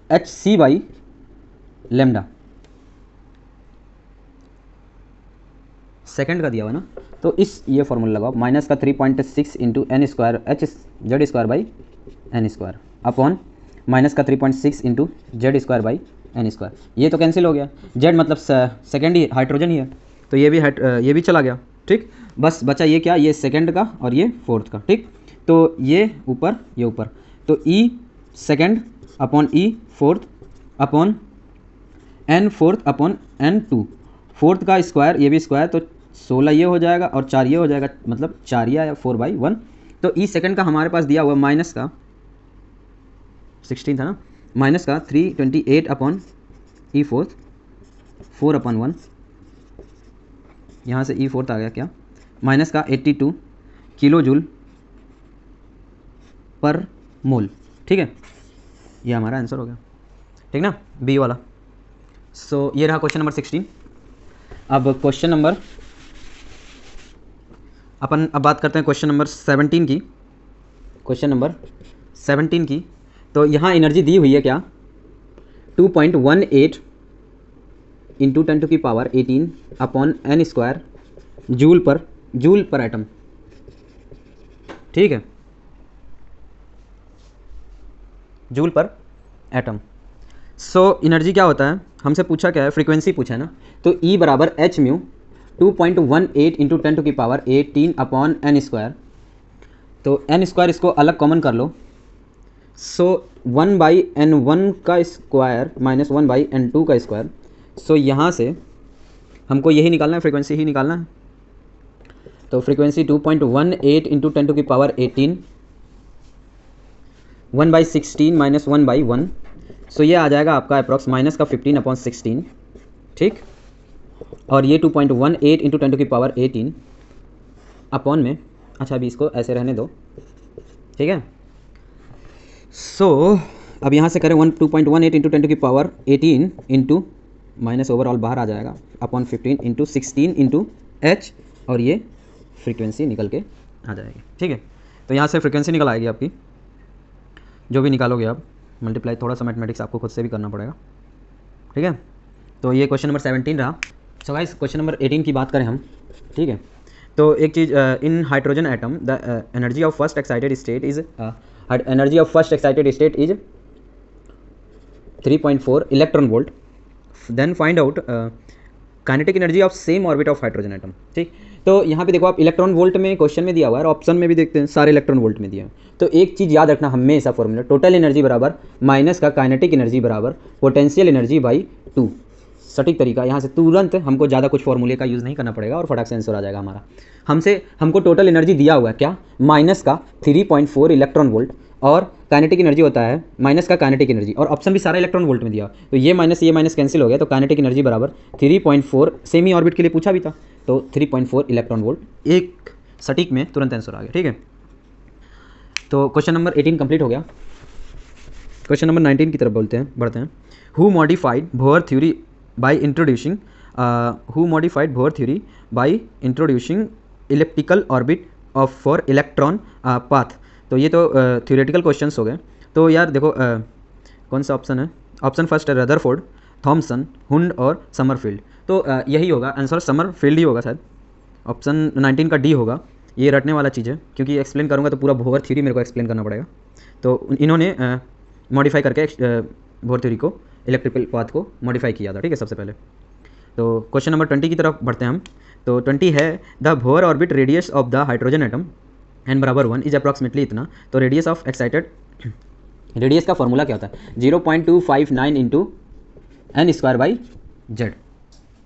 HC बाई लेमडा, सेकंड का दिया हुआ ना, तो इस ये फॉर्मूला लगाओ, माइनस का 3.6 into N square H Z square by N square upon minus का 3.6 into Z square by N square, ये तो कैंसिल हो गया, जेड मतलब सेकंड ही हाइड्रोजन ही है, तो ये भी चला गया, ठीक। बस बचा ये क्या, ये सेकंड का और ये फोर्थ का, ठीक। तो ये ऊपर तो e second upon e fourth upon n fourth upon n two, fourth का स्क्वायर ये भी स्क्वायर, तो 16 ये हो जाएगा और 4 ये हो जाएगा, मतलब 4 या 4/1। तो ई सेकंड का हमारे पास दिया हुआ माइनस का 16 था ना, माइनस का 328 अपॉन ई फोर्थ 4/1, यहाँ से ई फोर्थ आ गया क्या, माइनस का 82 किलो जूल पर मोल, ठीक है। ये हमारा आंसर हो गया, ठीक ना, बी वाला। सो ये रहा क्वेश्चन नंबर 16। अब क्वेश्चन नंबर अपन अब बात करते हैं क्वेश्चन नंबर 17 की, क्वेश्चन नंबर 17 की। तो यहाँ एनर्जी दी हुई है क्या, 2.18 into 10⁻18 upon N square joule per atom, ठीक है, joule per atom. So energy क्या होता है, हमसे पूछा क्या है, फ्रीक्वेंसी पूछा है ना, तो E बराबर h mu 2.18 into 10⁻18 upon N square, तो एन स्क्वायर इसको अलग कॉमन कर लो, सो 1/n1 का स्क्वायर माइनस 1/n2 का स्क्वायर। सो यहाँ से हमको यही निकालना है, फ्रीक्वेंसी ही निकालना है। तो फ्रीक्वेंसी 2.18 इंटू 10⁻18 1/16 माइनस 1/1। सो ये आ जाएगा आपका अप्रॉक्स माइनस का 15/16, ठीक। और ये 2.18 इंटू 10⁻18 अपॉन में, अच्छा अभी इसको ऐसे रहने दो, ठीक है। सो अब यहाँ से करें 2.18 इंटू 10⁻18 इंटू माइनस ओवरऑल बाहर आ जाएगा अपॉन 15 इंटू 16 इंटू एच, और ये फ्रीक्वेंसी निकल के आ जाएगी, ठीक है। तो यहाँ से फ्रीक्वेंसी निकल आएगी आपकी, जो भी निकालोगे आप मल्टीप्लाई, थोड़ा सा मैथमेटिक्स आपको खुद से भी करना पड़ेगा, ठीक है। तो ये क्वेश्चन नंबर 17 रहा। सो गाइस क्वेश्चन नंबर 18 की बात करें हम, ठीक है। तो एक चीज़, in hydrogen atom the energy of first excited state is energy of first excited state is 3.4 electron volt. Then find out kinetic energy of same orbit of hydrogen atom, ठीक। तो यहाँ पे देखो आप इलेक्ट्रॉन वोल्ट में question में दिया हुआ है और ऑप्शन में भी देखते हैं सारे इलेक्ट्रॉन वोल्ट में दिया है। तो एक चीज़ याद रखना हमेशा फॉर्मूला, टोटल एनर्जी बराबर माइनस का काइनेटिक एनर्जी बराबर पोटेंशियल एनर्जी बाई 2। सटीक तरीका, यहाँ से तुरंत हमको ज़्यादा कुछ फॉर्मूले का यूज़ नहीं करना पड़ेगा और फटाक से आंसर आ जाएगा हमारा। हमको टोटल एनर्जी दिया हुआ है क्या, माइनस का 3.4 इलेक्ट्रॉन वोल्ट, और काइनेटिक एनर्जी होता है माइनस का काइनेटिक एनर्जी, और ऑप्शन भी सारा इलेक्ट्रॉन वोल्ट में दिया। तो ये माइनस कैंसिल हो गया, तो काइनेटिक एनर्जी बराबर 3.4, सेमी ऑर्बिट के लिए पूछा भी था, तो 3.4 इलेक्ट्रॉन वोल्ट। एक सटीक में तुरंत आंसर आ गया, ठीक है। तो क्वेश्चन नंबर 18 कंप्लीट हो गया। क्वेश्चन नंबर 19 की तरफ बढ़ते हैं। Who modified Bohr theory by introducing elliptical orbit of for electron path. तो ये तो थ्योरेटिकल क्वेश्चंस हो गए। तो यार देखो कौन सा ऑप्शन है, ऑप्शन फर्स्ट है रदरफोर्ड, थॉमसन, हुंड और समरफील्ड। तो यही होगा आंसर, समरफील्ड ही होगा शायद। ऑप्शन 19 का डी होगा। ये रटने वाला चीज़ है, क्योंकि एक्सप्लेन करूँगा तो पूरा बोहर थ्योरी मेरे को एक्सप्लेन करना पड़ेगा। तो इन्होंने मॉडिफाई करके बोहर थ्योरी को, इलेक्ट्रिकल पाथ को मॉडिफाई किया था, ठीक है, सबसे पहले। तो क्वेश्चन नंबर 20 की तरफ बढ़ते हैं हम। तो 20 है the Bohr orbit radius of the hydrogen atom n बराबर 1 इज अप्रॉक्सीमेटली इतना। तो रेडियस ऑफ एक्साइटेड, रेडियस का फॉर्मूला क्या होता है, 0.259 into N square by Z,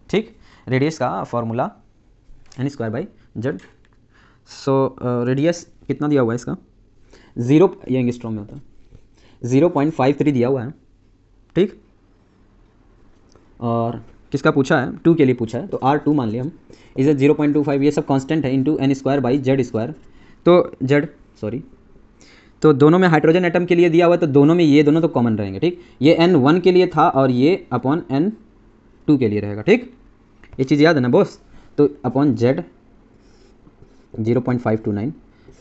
ठीक। रेडियस का formula N square by Z. So radius कितना दिया हुआ है इसका, ये एंगस्ट्रॉम में होता है, 0.53 दिया हुआ है, ठीक। और किसका पूछा है, 2 के लिए पूछा है, तो R2 मान लिया हम। इसे 0.25, ये सब कांस्टेंट है, into N square by Z square. तो दोनों में हाइड्रोजन एटम के लिए दिया हुआ है, तो दोनों में ये दोनों तो कॉमन रहेंगे, ठीक। ये N1 के लिए था और ये अपॉन N2 के लिए रहेगा, ठीक। ये चीज़ याद है ना बॉस। तो अपॉन जेड 0.529,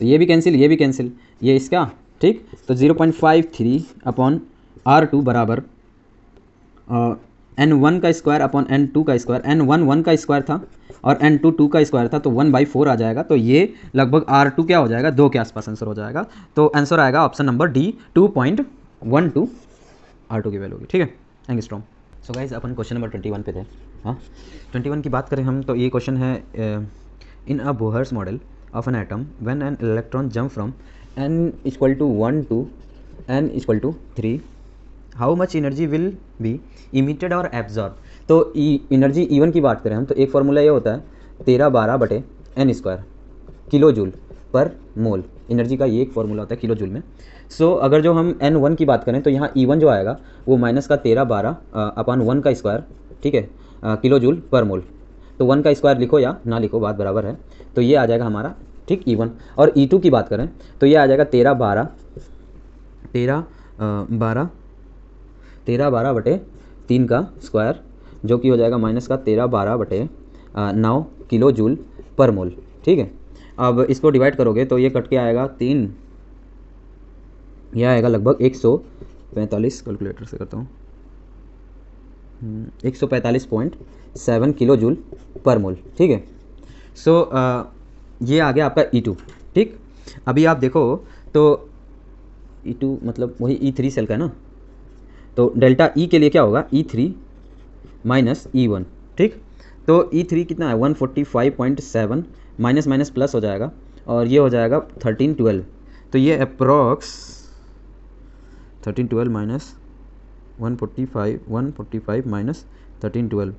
तो ये भी कैंसिल, ये भी कैंसिल, ये इसका, ठीक। तो 0.53 अपॉन R2 बराबर N1 का स्क्वायर अपॉन N2 का स्क्वायर। N1 1 का स्क्वायर था और N2 2 का स्क्वायर था, तो 1/4 आ जाएगा। तो ये लगभग R2 क्या हो जाएगा, 2 के आसपास आंसर हो जाएगा। तो आंसर आएगा ऑप्शन नंबर डी, 2.12 R2 की वैल्यू होगी, ठीक है, एंगस्ट्रॉम। सो गाइस अपन क्वेश्चन नंबर 21 पे थे। हाँ, 21 की बात करें हम, तो ये क्वेश्चन है in a Bohr's model of an atom when an electron jump from n = 1 to n = 3, how much energy will be emitted और एब्जॉर्ब। तो एनर्जी E1 की बात करें हम, तो एक फार्मूला ये होता है 1312/n² किलो जूल पर मोल। एनर्जी का ये एक फार्मूला होता है किलो जूल में। सो अगर जो हम N1 की बात करें, तो यहाँ E1 जो आएगा वो माइनस का 1312/1 का स्क्वायर, ठीक है, किलो जूल पर मोल। तो 1 का स्क्वायर लिखो या ना लिखो, बात बराबर है। तो ये आ जाएगा हमारा, ठीक, E1। और E2 की बात करें तो ये आ जाएगा 1312/3 का स्क्वायर, जो कि हो जाएगा माइनस का 1312/9 किलो जूल पर मोल, ठीक है। अब इसको डिवाइड करोगे तो ये कट के आएगा 3, यह आएगा लगभग 145, कैलकुलेटर से करता हूँ, 145.7 किलो जूल पर मोल, ठीक है। सो ये आ गया आपका E2, ठीक। अभी आप देखो तो E2 मतलब वही E3 सेल का है ना, तो डेल्टा E के लिए क्या होगा, E3 माइनस E1, ठीक। तो E3 कितना है 145.7, माइनस माइनस प्लस हो जाएगा और ये हो जाएगा 1312। तो ये अप्रॉक्स 1312 माइनस 145 माइनस 1312,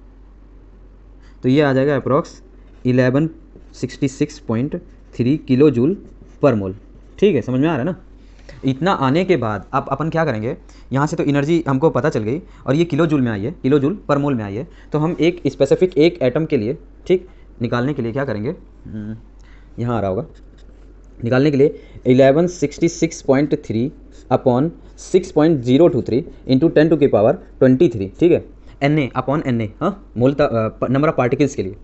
तो ये आ जाएगा approx 1166.3 kilo joule per mole. ठीक है, समझ में आ रहा है ना। इतना आने के बाद अब अपन क्या करेंगे, यहाँ से तो एनर्जी हमको पता चल गई और ये किलो जूल में आई है, किलो जूल पर मोल में आई है, तो हम एक स्पेसिफिक एक एटम के लिए, ठीक, निकालने के लिए क्या करेंगे, यहाँ आ रहा होगा, निकालने के लिए 1166.3 अपॉन 6.023 इंटू 10⁻23, ठीक है, Na अपॉन Na, हाँ, मोल नंबर ऑफ पार्टिकल्स के लिए।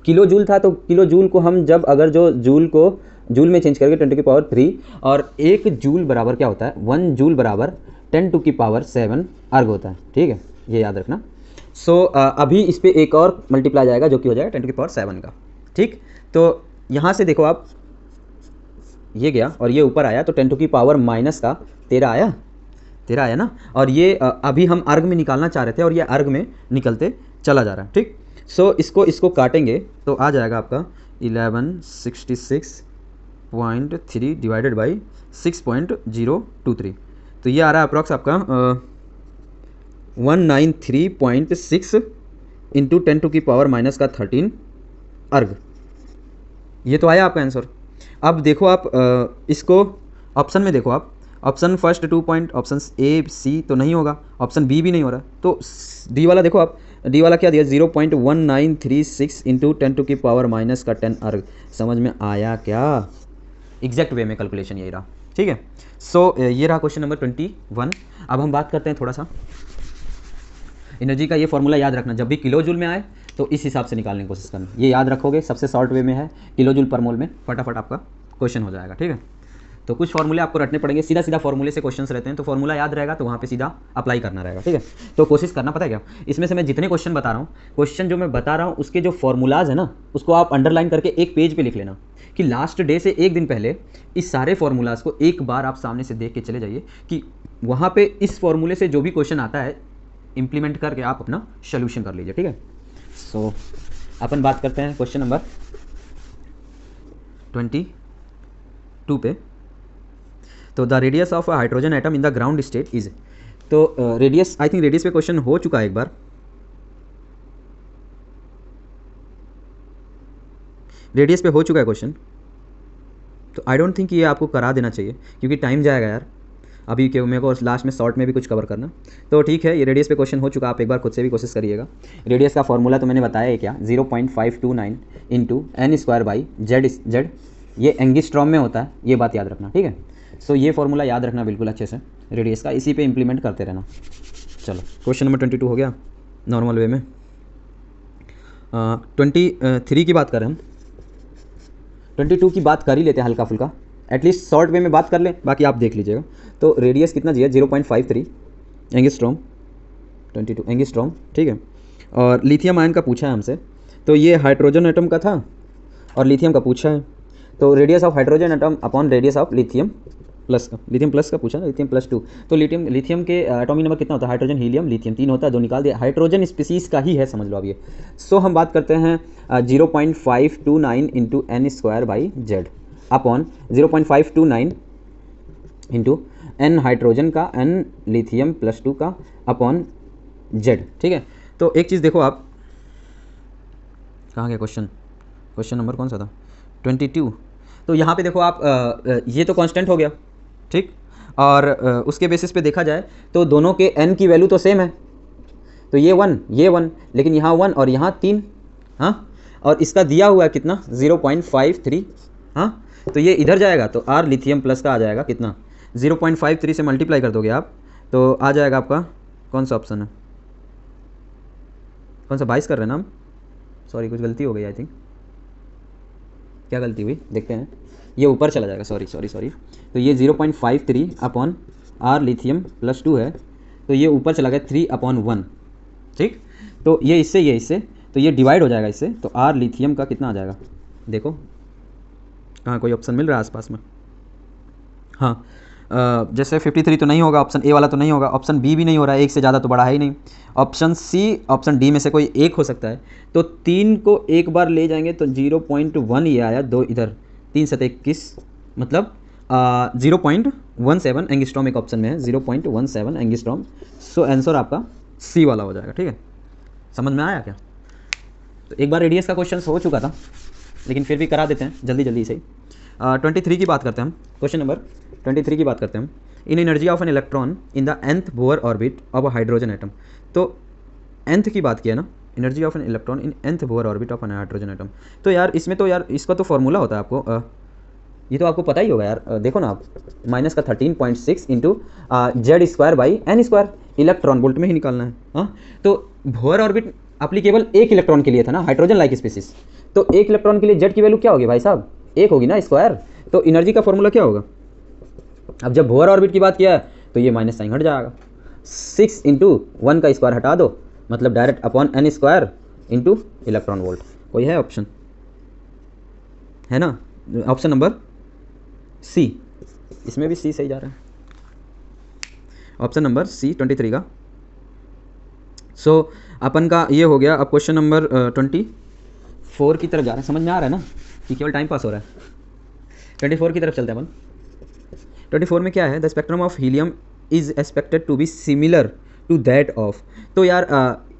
किलो जूल था तो किलो जूल को हम जब अगर जो जूल को जूल में चेंज करके 10⁻3, और 1 जूल बराबर क्या होता है, 1 जूल बराबर 10⁻7 अर्ग होता है। ठीक है, ये याद रखना। सो अभी इस पर एक और मल्टीप्लाई जाएगा जो कि हो जाएगा 10⁻7 का। ठीक, तो यहाँ से देखो आप, ये गया और ये ऊपर आया तो 10⁻−13 आया, 13 आया ना। और ये अभी हम अर्ग में निकालना चाह रहे थे और ये अर्ग में निकलते चला जा रहा है। ठीक, सो इसको काटेंगे तो आ जाएगा आपका 1166.3 डिवाइडेड बाई 6.023, तो ये आ रहा है अप्रॉक्स आपका 193.6 इंटू 10⁻13 अर्ग। ये तो आया आपका आंसर। अब देखो आप इसको ऑप्शन में देखो आप, option first 2 point, option A C तो नहीं होगा, ऑप्शन बी भी नहीं हो रहा, तो डी वाला देखो आप, डी वाला क्या दिया 0.1936 इंटू 10⁻10 अर्ग। समझ में आया क्या, एग्जैक्ट वे में कैलकुलेशन यही रहा। ठीक है, सो ये रहा क्वेश्चन नंबर 21। अब हम बात करते हैं थोड़ा सा एनर्जी का। ये फॉर्मूला याद रखना, जब भी किलो जूल में आए तो इस हिसाब से निकालने की कोशिश करना, ये याद रखोगे, सबसे शॉर्ट वे में है किलो जूल पर मोल में, फटाफट आपका क्वेश्चन हो जाएगा। ठीक है, तो कुछ फॉर्मूले आपको रटने पड़ेंगे, सीधा सीधा फॉर्मूले से क्वेश्चंस रहते हैं, तो फॉर्मूला याद रहेगा तो वहाँ पे सीधा अप्लाई करना रहेगा। ठीक है, तो कोशिश करना, पता है क्या, इसमें से मैं जितने क्वेश्चन बता रहा हूँ, क्वेश्चन जो मैं बता रहा हूँ उसके जो फॉर्मूलाज है ना, उसको आप अंडरलाइन करके एक पेज पे लिख लेना कि लास्ट डे से एक दिन पहले इस सारे फॉर्मूलाज को एक बार आप सामने से देख के चले जाइए कि वहाँ पे इस फॉर्मूले से जो भी क्वेश्चन आता है इंप्लीमेंट करके आप अपना सोल्यूशन कर लीजिए। ठीक है, सो अपन बात करते हैं क्वेश्चन नंबर 22 पे। तो the radius of a hydrogen atom in the ground state is, तो रेडियस, आई थिंक रेडियस पे क्वेश्चन हो चुका है एक बार, रेडियस पे हो चुका है क्वेश्चन, तो आई डोंट थिंक ये आपको करा देना चाहिए क्योंकि टाइम जाएगा यार, अभी के मेरे को लास्ट में शॉर्ट में भी कुछ कवर करना। तो ठीक है, ये रेडियस पे क्वेश्चन हो चुका, आप एक बार खुद से भी कोशिश करिएगा। रेडियस का फॉर्मूला तो मैंने बताया है क्या, 0.529 इंटू n² बाई जेड, ये एंगिस्ट्रॉम में होता है, ये बात याद रखना। ठीक है, सो ये फॉर्मूला याद रखना बिल्कुल अच्छे से रेडियस का, इसी पे इंप्लीमेंट करते रहना। चलो क्वेश्चन नंबर 22 हो गया नॉर्मल वे में। 23 की बात करें हम, 22 की बात कर ही लेते हैं हल्का फुल्का, एटलीस्ट शॉर्ट वे में बात कर लें, बाकी आप देख लीजिएगा। तो रेडियस कितना चाहिए, 0.53 एंगिस्ट्रॉम, 22 एंगिस्ट्रॉम। ठीक है, और लिथियम आयन का पूछा है हमसे, तो ये हाइड्रोजन एटम का था और लिथियम का पूछा है, तो radius of hydrogen atom upon radius of lithium plus का पूछा ना, लिथियम +2, तो लिथियम के एटॉमिक नंबर कितना होता है, हाइड्रोजन हीलियम लिथियम 3 होता है, 2 निकाल दिया, हाइड्रोजन स्पीसीज का ही है, समझ लो अब ये। सो हम बात करते हैं 0.529 into n² by Z upon 0.529 into n hydrogen का, n लिथियम +2 का अपॉन जेड। ठीक है, तो एक चीज़ देखो आप, कहाँ गया क्वेश्चन नंबर कौन सा था, 22। तो यहाँ पे देखो आप, ये तो कांस्टेंट हो गया, ठीक, और उसके बेसिस पे देखा जाए तो दोनों के n की वैल्यू तो सेम है, तो ये 1 लेकिन यहाँ 1 और यहाँ 3, हाँ, और इसका दिया हुआ है कितना 0.53, हाँ, तो ये इधर जाएगा तो r लिथियम प्लस का आ जाएगा कितना 0.53 से मल्टीप्लाई कर दोगे आप तो आ जाएगा आपका, कौन सा ऑप्शन है, कौन सा 22 कर रहे हैं ना हम, सॉरी कुछ गलती हो गई, आई थिंक क्या गलती हुई देखते हैं, ये ऊपर चला जाएगा, सॉरी, तो ये 0.53 अपॉन r लिथियम +2 है, तो ये ऊपर चला गया 3/1, ठीक, तो ये इससे तो ये डिवाइड हो जाएगा इससे, तो r लिथियम का कितना आ जाएगा, देखो कहाँ कोई ऑप्शन मिल रहा है आसपास में, हाँ, जैसे 53 तो नहीं होगा, ऑप्शन ए वाला तो नहीं होगा, ऑप्शन बी भी नहीं हो रहा है, एक से ज़्यादा तो बड़ा है ही नहीं, ऑप्शन सी, ऑप्शन डी में से कोई एक हो सकता है, तो 3 को एक बार ले जाएंगे तो 0.1 ये आया, 2 इधर, 3 × 7 = 21, मतलब 0.17 एंगस्ट्रॉम एक ऑप्शन में है, 0.17 एंगस्ट्रॉम। सो आंसर आपका सी वाला हो जाएगा। ठीक है, समझ में आया क्या? तो एक बार रेडियस का क्वेश्चन हो चुका था, लेकिन फिर भी करा देते हैं जल्दी जल्दी से ही। 23 की बात करते हैं हम, क्वेश्चन नंबर 23 की बात करते हैं हम। In energy of an electron in the nth Bohr orbit of a hydrogen atom. तो nth की बात किया ना, energy of an electron in nth Bohr orbit of an hydrogen atom. तो यार इसमें तो यार इसका तो फॉर्मूला होता है आपको, ये तो आपको पता ही होगा यार। देखो ना आप, माइनस का 13.6 into Z² by n², electron volt में ही निकालना है। हाँ, तो बोर ऑर्बिट अप्लीकेबल एक इलेक्ट्रॉन के लिए था ना, हाइड्रोजन लाइक स्पीसीज। तो एक इलेक्ट्रॉन के लिए Z की वैल्यू क्या होगी भाई साहब? एक होगी ना, स्क्वायर। तो एनर्जी का फॉर्मूला क्या होगा? अब जब बोर ऑर्बिट की बात किया है तो ये माइनस साइन हट जाएगा, 6 इंटू 1 का स्क्वायर हटा दो, मतलब direct upon n² into electron volt. कोई है ऑप्शन? है ना, ऑप्शन नंबर सी। इसमें भी सी सही जा रहा है, ऑप्शन नंबर सी 23 का। सो अपन का ये हो गया। अब क्वेश्चन नंबर 24 की तरफ जा रहे हैं। समझ में आ रहा है ना कि केवल टाइम पास हो रहा है? 24 की तरफ चलते हैं अपन। 24 में क्या है? The spectrum of helium is expected to be similar to that of. तो यार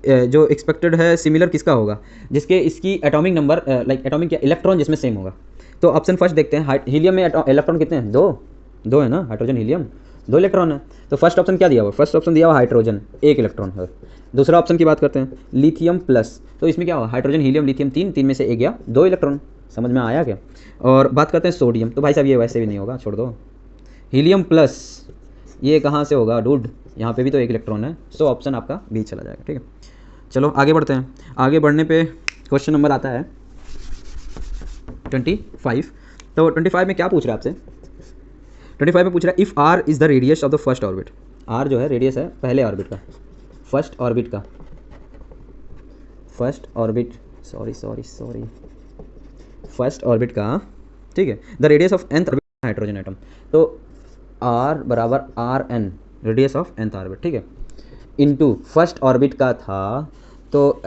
जो एक्सपेक्टेड है सिमिलर किसका होगा? जिसके इसकी एटॉमिक नंबर लाइक एटॉमिक क्या, इलेक्ट्रॉन जिसमें सेम होगा। तो ऑप्शन फर्स्ट देखते हैं, हीलियम में इलेक्ट्रॉन कितने हैं? दो है ना, हाइड्रोजन हीलियम 2 इलेक्ट्रॉन है। तो फर्स्ट ऑप्शन क्या दिया हुआ? फर्स्ट ऑप्शन दिया हुआ हाइड्रोजन 1 इलेक्ट्रॉन है। दूसरा ऑप्शन की बात करते हैं, लिथियम प्लस। तो इसमें क्या हुआ? हाइड्रोजन हीलियम लिथियम 3 में से 1 गया, 2 इलेक्ट्रॉन। समझ में आया क्या? और बात करते हैं सोडियम। तो भाई साहब ये वैसे भी नहीं होगा, छोड़ दो। हीलियम प्लस ये कहाँ से होगा डूड? यहाँ पे भी तो 1 इलेक्ट्रॉन है। सो ऑप्शन आपका बी चला जाएगा। ठीक है, चलो आगे बढ़ते हैं। आगे बढ़ने पे क्वेश्चन नंबर आता है 25। तो 25 में क्या पूछ रहा है आपसे? 25 में पूछ रहा है if R is the radius of the first orbit. R जो है रेडियस है पहले ऑर्बिट का, फर्स्ट ऑर्बिट का, फर्स्ट ऑर्बिट फर्स्ट ऑर्बिट का। ठीक है, the radius of nth orbit hydrogen atom. तो आर बराबर RN, radius of nth orbit. ठीक है, इनटू फर्स्ट ऑर्बिट का था, तो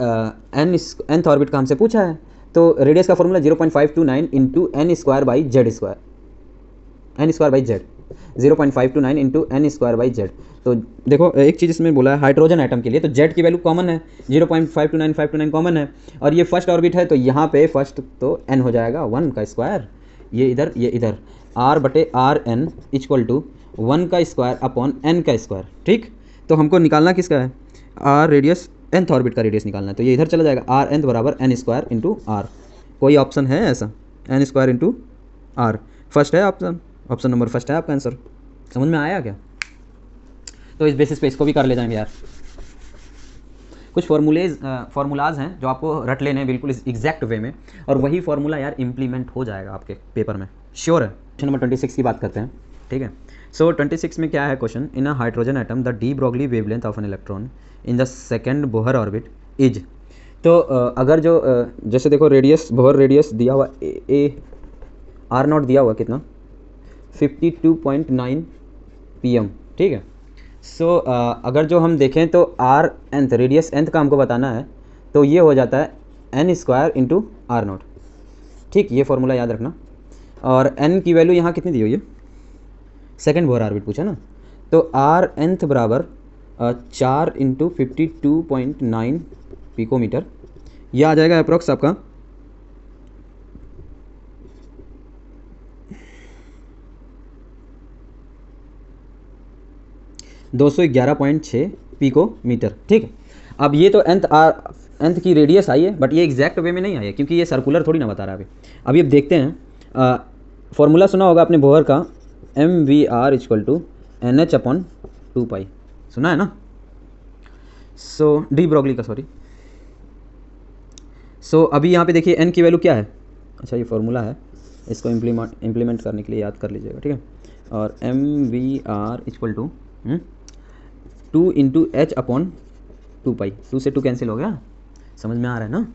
nth ऑर्बिट का हमसे पूछा है। तो रेडियस का formula 0.529 into n² by Z², n² by Z, 0.529 into n² by Z। तो देखो एक चीज़ इसमें बोला है हाइड्रोजन एटम के लिए, तो Z की वैल्यू कॉमन है, 0.529 कॉमन है, और ये फर्स्ट ऑर्बिट है तो यहाँ पे फर्स्ट तो n हो जाएगा 1 का स्क्वायर, ये इधर R/RN इक्वल टू 1 का स्क्वायर अपॉन n का स्क्वायर। ठीक, तो हमको निकालना किसका है? R रेडियस nth ऑर्बिट का रेडियस निकालना है, तो ये इधर चला जाएगा, RN बराबर n² इंटू R। कोई ऑप्शन है ऐसा? n² इंटू R फर्स्ट है ऑप्शन, ऑप्शन नंबर फर्स्ट है आपका आंसर। समझ में आया क्या? तो इस बेसिस पे इसको भी कर ले जाएंगे यार। कुछ फार्मूलाज हैं जो आपको रट लेने हैं बिल्कुल एग्जैक्ट वे में, और वही फार्मूला यार इम्प्लीमेंट हो जाएगा आपके पेपर में, श्योर है। क्वेश्चन नंबर 26 की बात करते हैं। ठीक है, सो 26 में क्या है question? In a hydrogen atom the de Broglie wavelength of an electron in the second Bohr orbit is. तो अगर जो जैसे देखो रेडियस, बोहर रेडियस दिया हुआ R0 दिया हुआ कितना? 52.9 PM। ठीक है, सो अगर जो हम देखें तो nth रेडियस nth का हमको बताना है, तो ये हो जाता है n² इंटू R0। ठीक, ये फॉर्मूला याद रखना। और n की वैल्यू यहाँ कितनी दी हुई है? सेकेंड बोहर ऑर्बिट पूछा ना, तो Rnth बराबर 4 इंटू 52.9 पिकोमीटर, यह आ जाएगा अप्रॉक्स आपका 211.6 पिकोमीटर। ठीक, अब ये तो nth की रेडियस आई है, बट ये एग्जैक्ट वे में नहीं आई है क्योंकि ये सर्कुलर थोड़ी ना बता रहा है अभी अब देखते हैं। फॉर्मूला सुना होगा आपने बोहर का, MVR इक्वल टू NH/2π, सुना है ना? सो डी ब्रॉगली का, सॉरी। सो अभी यहाँ पे देखिए n की वैल्यू क्या है? अच्छा ये फार्मूला है, इसको इम्प्लीमेंट करने के लिए याद कर लीजिएगा। ठीक है, और MVR equal to 2 into H/2π, 2 से 2 कैंसिल हो गया, समझ में आ रहा है ना?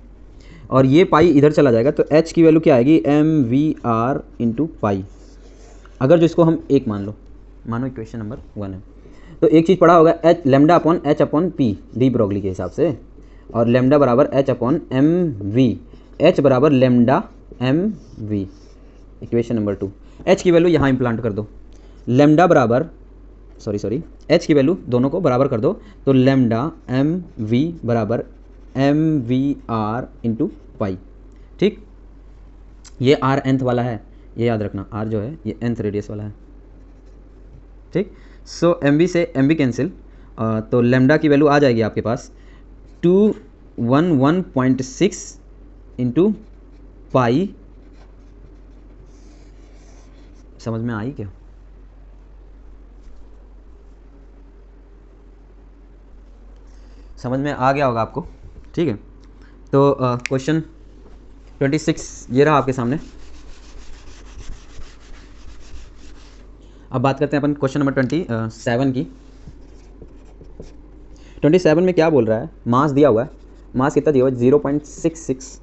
और ये पाई इधर चला जाएगा, तो H की वैल्यू क्या आएगी? MVR into pi. अगर जो इसको हम 1 मान लो, मानो इक्वेशन नंबर 1 है, तो एक चीज़ पढ़ा होगा λ/H/P डी ब्रॉगली के हिसाब से, और लैम्डा बराबर H/mv, H बराबर λmv। इक्वेशन नंबर 2, एच की वैल्यू यहाँ इम्प्लांट कर दो, लेमडा बराबर सॉरी एच की वैल्यू दोनों को बराबर कर दो, तो लेमडा एम वी बराबर M V R into pi. ठीक, ये आर nth वाला है, ये याद रखना, आर जो है ये nth रेडियस वाला है। ठीक, सो एम वी से एम वी कैंसिल, तो लेमडा की वैल्यू आ जाएगी आपके पास 211.6 इंटू पाई। समझ में आई क्या? समझ में आ गया होगा आपको। ठीक है, तो क्वेश्चन 26 ये रहा आपके सामने। अब बात करते हैं अपन क्वेश्चन नंबर 27 की। 27 में क्या बोल रहा है, मास दिया हुआ है, मास कितना दिया हुआ है 0.66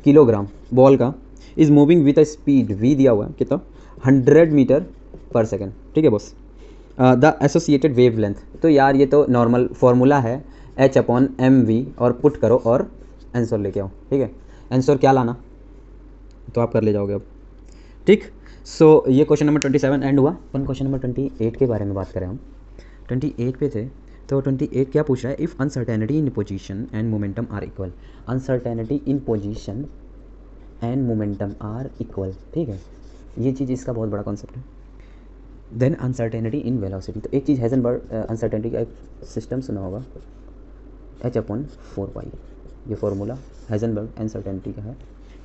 किलोग्राम बॉल का, is moving with a speed V दिया हुआ है कितना 100 मीटर पर सेकेंड। ठीक है boss, the associated wave length, तो यार ये तो नॉर्मल फॉर्मूला है H/mv, और पुट करो और आंसर लेके आओ। ठीक है, आंसर क्या लाना तो आप कर ले जाओगे अब। ठीक, सो ये क्वेश्चन नंबर 27 एंड हुआ। अपन क्वेश्चन नंबर 28 के बारे में बात करें हम, 28 पे थे, तो 28 क्या पूछ रहा है, if uncertainty in position and momentum are equal, uncertainty in position and momentum are equal. ठीक है, ये चीज़ इसका बहुत बड़ा कॉन्सेप्ट है। देन अनसर्टेनिटी इन वेलोसिटी, तो एक चीज़ हेजनबर्ग अनसर्टेनिटी का एक सिस्टम सुना होगा H/4 पाई, ये फॉर्मूला हेजनबर्ग अनसर्टेनिटी का है।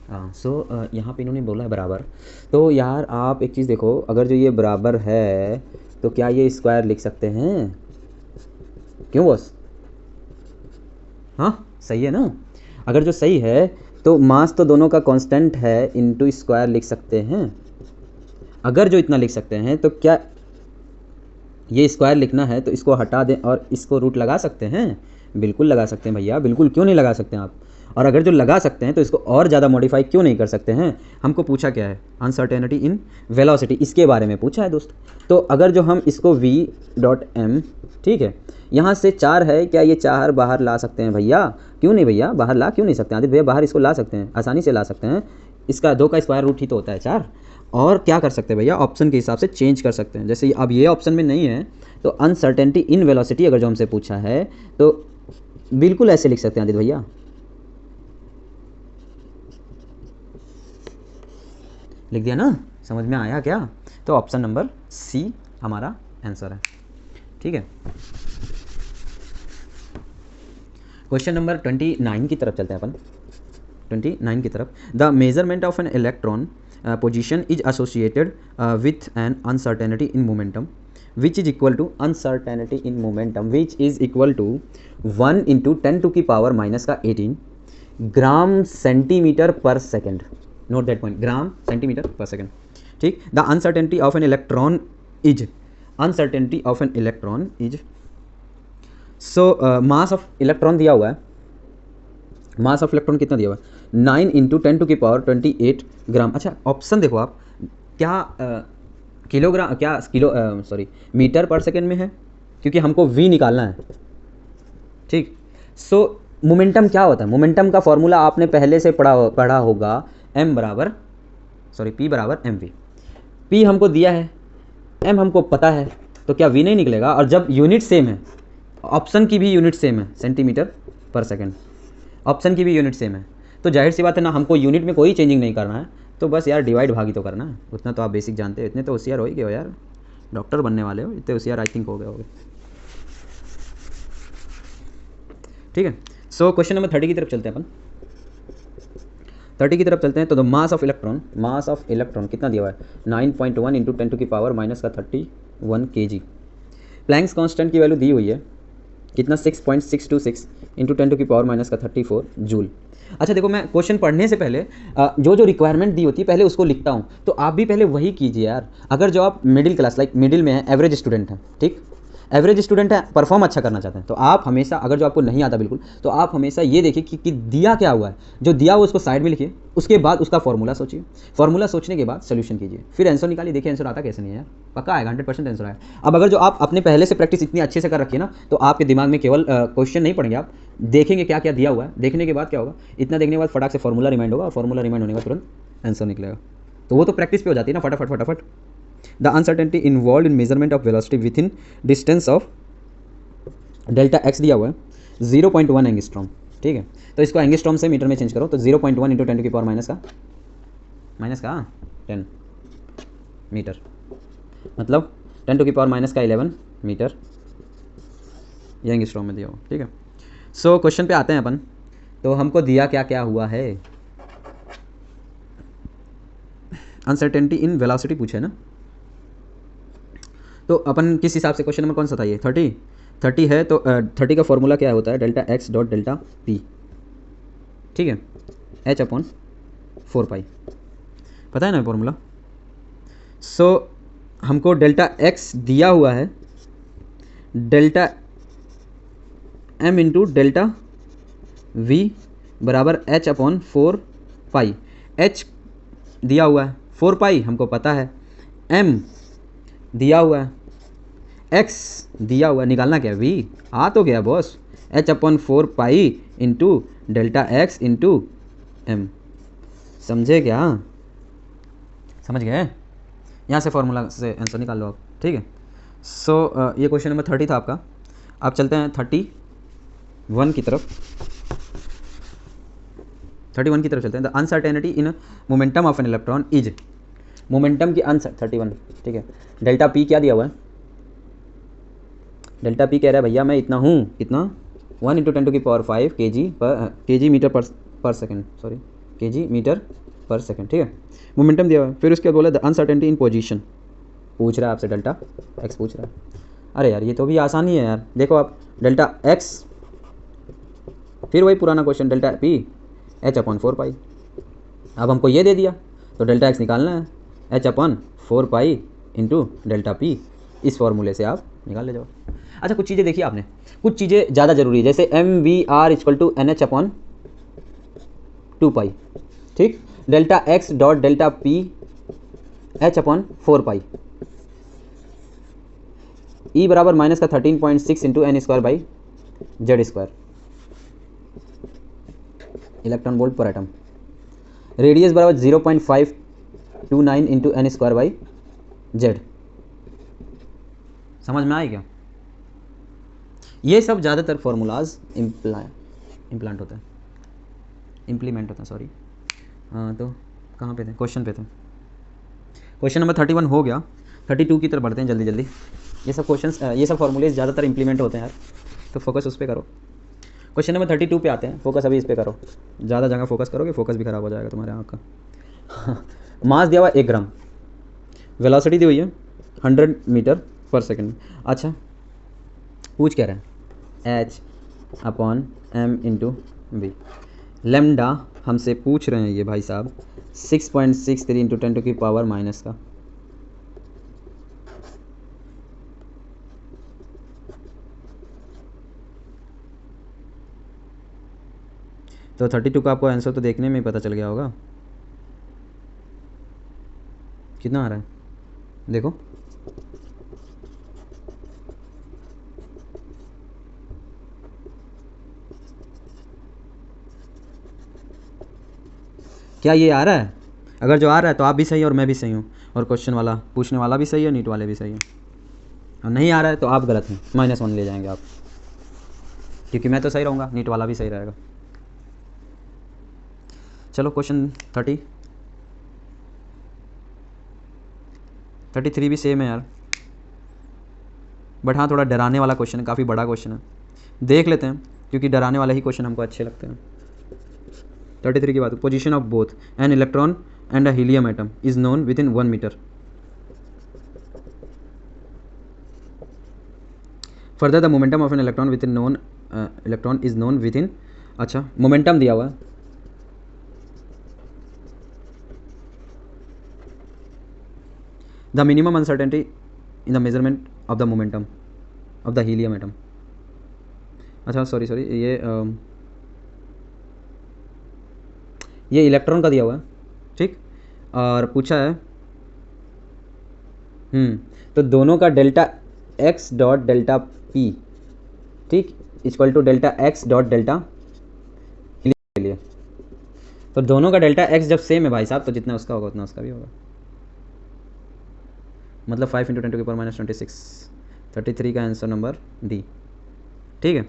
हाँ, सो यहाँ पे इन्होंने बोला है बराबर, तो यार आप एक चीज़ देखो, अगर जो ये बराबर है तो क्या ये स्क्वायर लिख सकते हैं? क्यों बॉस? हाँ सही है ना, अगर जो सही है तो मास तो दोनों का कांस्टेंट है, इनटू स्क्वायर लिख सकते हैं। अगर जो इतना लिख सकते हैं तो क्या ये स्क्वायर लिखना है तो इसको हटा दें और इसको रूट लगा सकते हैं? बिल्कुल लगा सकते हैं भैया, बिल्कुल, क्यों नहीं लगा सकते हैं आप? और अगर जो लगा सकते हैं तो इसको और ज़्यादा मॉडिफाई क्यों नहीं कर सकते हैं? हमको पूछा क्या है, अनसर्टेनिटी इन वेलोसिटी, इसके बारे में पूछा है दोस्त। तो अगर जो हम इसको v.m, ठीक है, यहाँ से 4 है, क्या ये 4 बाहर ला सकते हैं भैया? क्यों नहीं भैया, बाहर ला क्यों नहीं सकते आदित्य भैया? बाहर इसको ला सकते हैं, आसानी से ला सकते हैं। इसका 2 का स्क्वायर रूट ही तो होता है 4। और क्या कर सकते हैं भैया, ऑप्शन के हिसाब से चेंज कर सकते हैं। जैसे अब ये ऑप्शन में नहीं है तो अनसर्टेनिटी इन वेलोसिटी अगर जो हमसे पूछा है तो बिल्कुल ऐसे लिख सकते हैं आदित्य भैया, लिख दिया ना, समझ में आया क्या? तो ऑप्शन नंबर सी हमारा आंसर है। ठीक है, क्वेश्चन नंबर 29 की तरफ चलते हैं अपन। 29 की तरफ, the measurement of an electron position is associated with an uncertainty in momentum which is equal to, uncertainty in momentum which is equal to 1 × 10⁻⁻18 gram centimetre per second. Note that point, gram centimetre per second. ठीक, the uncertainty of an electron is, uncertainty of an electron is, so mass of electron दिया हुआ है, मास of electron कितना दिया हुआ है 9 × 10⁻28 ग्राम। अच्छा option देखो आप, क्या किलोग्राम, क्या किलो सॉरी मीटर पर सेकेंड में है, क्योंकि हमको v निकालना है। ठीक, सो मोमेंटम क्या होता है, मोमेंटम का फॉर्मूला आपने पहले से पढ़ा होगा, m बराबर सॉरी p बराबर mv। p हमको दिया है, m हमको पता है, तो क्या v नहीं निकलेगा? और जब यूनिट सेम है, ऑप्शन की भी यूनिट सेम है, सेंटीमीटर पर सेकेंड, ऑप्शन की भी यूनिट सेम है, तो जाहिर सी बात है ना, हमको यूनिट में कोई चेंजिंग नहीं करना है, तो बस यार डिवाइड भागी तो करना है। उतना तो आप बेसिक जानते हो, इतने तो होशियार हो ही गए हो यार, डॉक्टर बनने वाले हो, इतने होशियार आई थिंक हो गए होगे। ठीक है, सो क्वेश्चन नंबर 30 की तरफ चलते हैं अपन। 30 की तरफ चलते हैं, तो the mass of electron, mass of electron कितना दिया हुआ है 9.1 × 10⁻⁻31 kg। प्लैंक्स कांस्टेंट की वैल्यू दी हुई है कितना 6.626 × 10⁻⁻34 जूल। अच्छा देखो, मैं क्वेश्चन पढ़ने से पहले जो जो रिक्वायरमेंट दी होती है पहले उसको लिखता हूँ, तो आप भी पहले वही कीजिए यार। अगर जो आप मिडिल क्लास लाइक मिडिल में है, एवरेज स्टूडेंट हैं, ठीक, एवरेज स्टूडेंट है, परफॉर्म अच्छा करना चाहते हैं, तो आप हमेशा, अगर जो आपको नहीं आता बिल्कुल, तो आप हमेशा ये देखिए कि दिया क्या हुआ है, जो दिया हुआ उसको साइड में लिखिए, उसके बाद उसका फॉर्मूला सोचिए, फॉर्मूला सोचने के बाद सोल्यूशन कीजिए, फिर आंसर निकालिए, देखिए आंसर आता कैसे नहीं है यार, पक्का आएगा, 100% आंसर आएगा। अब अगर जो आप अपने पहले से प्रैक्टिस इतनी अच्छे से कर रखिए ना, तो आपके दिमाग में केवल क्वेश्चन नहीं पढ़ेंगे, आप देखेंगे क्या क्या दिया हुआ है, देखने के बाद क्या होगा, इतना देखने के बाद फटाक से फॉर्मूला रिमाइंड होगा, और फॉर्मूला रिमाइंड होने के बाद तुरंत आंसर निकलेगा। तो वो तो प्रैक्टिस पे हो जाती है ना फटाफट फटाफट। The uncertainty involve in measurement of velocity with in distance of delta x दिया हुआ है 0.1 एंगस्ट्रॉम, ठीक है। तो इसको एंगस्ट्रॉम से मीटर में चेंज करो, तो 0.1 इंटू 10 की पावर माइनस का 10 मीटर, मतलब 10 टू की पावर माइनस का 11 मीटर, ये एंगस्ट्रॉम में दिया हुआ, ठीक है। सो क्वेश्चन पे आते हैं अपन। तो हमको दिया क्या क्या हुआ है, अनसर्टेनिटी इन वेलोसिटी पूछे ना। तो अपन किस हिसाब से, क्वेश्चन नंबर कौन सा था ये, 30 है। तो 30 का फॉर्मूला क्या होता है, delta x dot delta p, ठीक है, h अपॉन 4 पाई, पता है ना फॉर्मूला। सो हमको डेल्टा एक्स दिया हुआ है delta m into delta v बराबर h अपॉन 4 पाई। h दिया हुआ है 4 पाई हमको पता है, m दिया हुआ है, x दिया हुआ है, निकालना क्या है v, आ तो गया boss, h upon 4 pi into delta x into m, समझे क्या, समझ गए। यहाँ से फॉर्मूला से आंसर निकाल लो आप, ठीक है। सो ये क्वेश्चन नंबर 30 था आपका। आप चलते हैं 31 की तरफ, 31 की तरफ चलते हैं। The uncertainty in momentum of an electron is, momentum की अनसर 31, ठीक है। डेल्टा पी क्या दिया हुआ है, डेल्टा पी कह रहा है भैया मैं इतना हूँ, कितना 1 इंटू 10 टू की पावर 5 केजी मीटर पर सेकेंड, सॉरी केजी मीटर पर सेकेंड, ठीक है। मोमेंटम दिया हुआ है, फिर उसके बाद बोला द अनसर्टेनिटी इन पोजीशन, पूछ रहा है आपसे डेल्टा एक्स पूछ रहा है। अरे यार ये तो भी आसान ही है यार, देखो आप डेल्टा एक्स, फिर वही पुराना question delta P h upon 4 पाई। अब हमको ये दे दिया तो डेल्टा एक्स निकालना है, h upon 4 pi into delta P, इस फॉर्मूले से आप निकाल ले जाओ। अच्छा कुछ चीज़ें देखिए आपने, कुछ चीज़ें ज़्यादा ज़रूरी है, जैसे MVR equal to NH upon 2 pi, ठीक। Delta x dot delta P h upon 4 pi, E बराबर माइनस का 13.6 into N square by Z square, electron volt per atom. Radius बराबर 0.529 into N square by Z, समझ में आए क्या। ये सब ज़्यादातर फॉर्मूलाज इम्प्लांट होता है, इम्प्लीमेंट होता है, सॉरी। हाँ तो कहाँ पे थे, क्वेश्चन पे थे। क्वेश्चन नंबर 31 हो गया, 32 की तरफ बढ़ते हैं जल्दी जल्दी। ये सब क्वेश्चंस, ये सब फॉर्मूलेज ज़्यादातर इंप्लीमेंट होते हैं यार, तो फोकस उस पर करो। क्वेश्चन नंबर 32 पे आते हैं, फोकस अभी इस पर करो, ज़्यादा जगह फोकस करोगे फोकस भी खराब हो जाएगा तुम्हारे आँख का। मास दिया हुआ 1 ग्राम, वेलोसिटी दी हुई है 100 मीटर पर सेकेंड। अच्छा पूछ क्या रहा है, h upon m into B, lambda हमसे पूछ रहे हैं ये भाई साहब 6.63 इंटू 10 टू की पावर माइनस का, तो 32 का आपको आंसर तो देखने में ही पता चल गया होगा कितना आ रहा है, देखो क्या ये आ रहा है। अगर जो आ रहा है तो आप भी सही और मैं भी सही हूँ, और क्वेश्चन वाला पूछने वाला भी सही है, नीट वाले भी सही है। और नहीं आ रहा है तो आप गलत हैं, -1 ले जाएंगे आप, क्योंकि मैं तो सही रहूँगा, नीट वाला भी सही रहेगा। चलो क्वेश्चन 33 भी सेम है यार, बट हाँ थोड़ा डराने वाला क्वेश्चन है, काफ़ी बड़ा क्वेश्चन है, देख लेते हैं क्योंकि डराने वाले ही क्वेश्चन हमको अच्छे लगते हैं। 33 की बात, position of both an electron and a helium atom is known within 1 metre. Further the momentum of an electron within known electron is known within, अच्छा मोमेंटम दिया हुआ है, the minimum uncertainty in the measurement of the momentum of the helium atom. अच्छा sorry ये electron का दिया हुआ है, ठीक, और पूछा है तो दोनों का delta x dot delta p, ठीक, equal to delta x dot delta के लिए, तो दोनों का डेल्टा एक्स जब सेम है भाई साहब तो जितना उसका होगा उतना उसका भी होगा। मतलब 5 × 10⁻26, 33 का आंसर नंबर डी। ठीक है,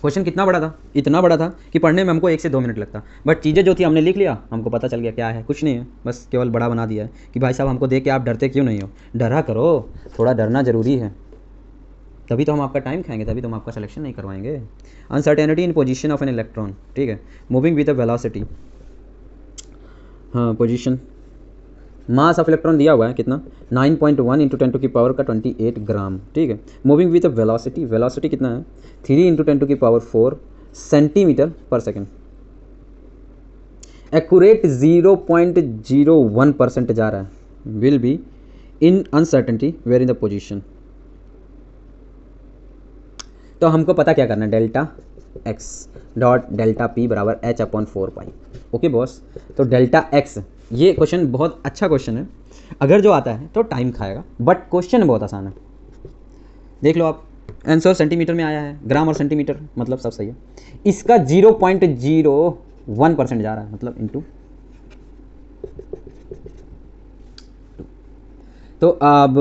क्वेश्चन कितना बड़ा था, इतना बड़ा था कि पढ़ने में हमको 1 से 2 मिनट लगता, बट चीज़ें जो थी हमने लिख लिया, हमको पता चल गया क्या है, कुछ नहीं है, बस केवल बड़ा बना दिया है कि भाई साहब हमको देख के आप डरते क्यों नहीं हो, डरा करो, थोड़ा डरना ज़रूरी है, तभी तो हम आपका टाइम खाएंगे, तभी तो हम आपका सिलेक्शन नहीं करवाएंगे। Uncertainty in position of an electron, ठीक है, मूविंग विद अ वेलोसिटी, हाँ पोजीशन, मास ऑफ इलेक्ट्रॉन दिया हुआ है कितना 9.1 × 10⁻28 ग्राम, ठीक है, moving with a velocity, velocity कितना है 3 × 10⁴ सेंटीमीटर पर सेकेंड, एक्यूरेट 0.01% जा रहा है, will be in uncertainty where in the position. तो हमको पता क्या करना है, delta x dot delta P बराबर h/4π। ओके बॉस, तो डेल्टा एक्स, ये क्वेश्चन बहुत अच्छा क्वेश्चन है, अगर जो आता है तो टाइम खाएगा, बट क्वेश्चन बहुत आसान है। देख लो आप, आंसर सेंटीमीटर में आया है, ग्राम और सेंटीमीटर मतलब सब सही है। इसका 0.01% जा रहा है, मतलब इंटू, तो अब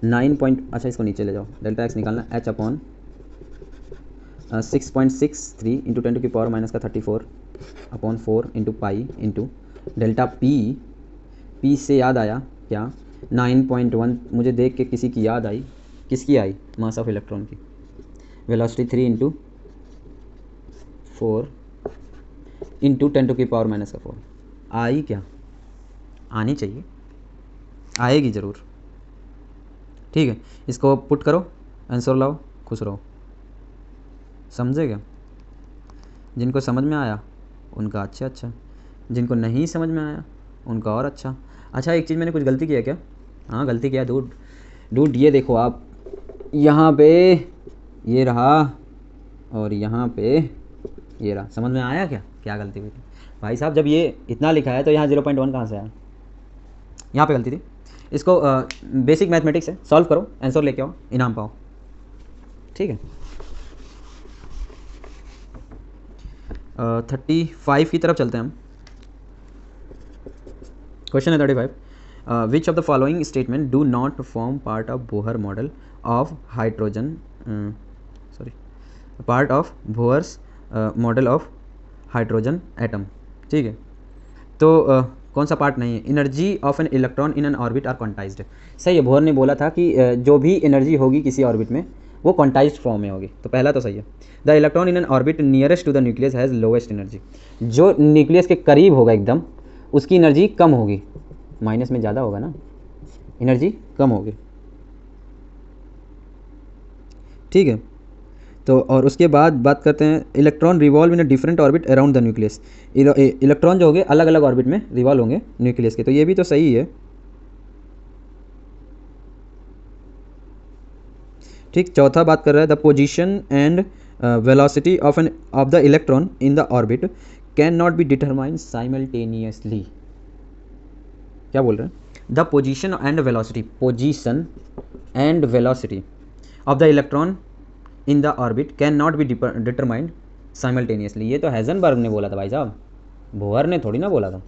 9 पॉइंट, अच्छा इसको नीचे ले जाओ, डेल्टा एक्स निकालना h/6.63 × 10⁻⁴/4 into pi into delta P, P से याद आया क्या 9.1, मुझे देख के किसी की याद आई, किसकी आई, मास ऑफ इलेक्ट्रॉन की, वेलोसिटी 3 × 4 इंटू 10⁻⁴ आई क्या, आनी चाहिए, आएगी ज़रूर, ठीक है, इसको पुट करो, आंसर लाओ, खुश रहो, समझे क्या, जिनको समझ में आया उनका अच्छा, जिनको नहीं समझ में आया उनका और अच्छा। अच्छा एक चीज़ मैंने कुछ गलती किया क्या, हाँ गलती किया डूड, ये देखो आप, यहाँ पे ये रहा और यहाँ पे ये रहा, समझ में आया क्या गलती हुई थी भाई साहब, जब ये इतना लिखा है तो यहाँ 0.1 कहाँ से आया, यहाँ पे गलती थी। इसको बेसिक मैथमेटिक्स है, सॉल्व करो, आंसर लेके आओ, इनाम पाओ, ठीक है। 35 की तरफ चलते हैं हम, क्वेश्चन है 35, which of the following statement do not form part of Bohr model of hydrogen, part of Bohr's model of hydrogen atom, ठीक है, तो कौन सा पार्ट नहीं है, energy of an electron in an orbit are quantised, सही है, Bohr ने बोला था कि जो भी एनर्जी होगी किसी ऑर्बिट में वो क्वांटाइज्ड फॉर्म में होगी, तो पहला तो सही है। The electron in an orbit nearest to the nucleus has lowest energy, जो न्यूक्लियस के करीब होगा एकदम उसकी एनर्जी कम होगी, माइनस में ज़्यादा होगा ना, एनर्जी कम होगी, ठीक है। तो और उसके बाद बात करते हैं, electron revolve in a different orbit around the nucleus, electron जो होंगे अलग अलग ऑर्बिट में रिवॉल्व होंगे न्यूक्लियस के, तो ये भी तो सही है, ठीक। चौथा बात कर रहा है, the position and velocity of the electron in the orbit can not be determined simultaneously, क्या बोल रहे हैं, the position and velocity of the electron in the orbit can not be determined simultaneously, ये तो हाइजेनबर्ग ने बोला था भाई साहब, बोहर ने थोड़ी ना बोला था,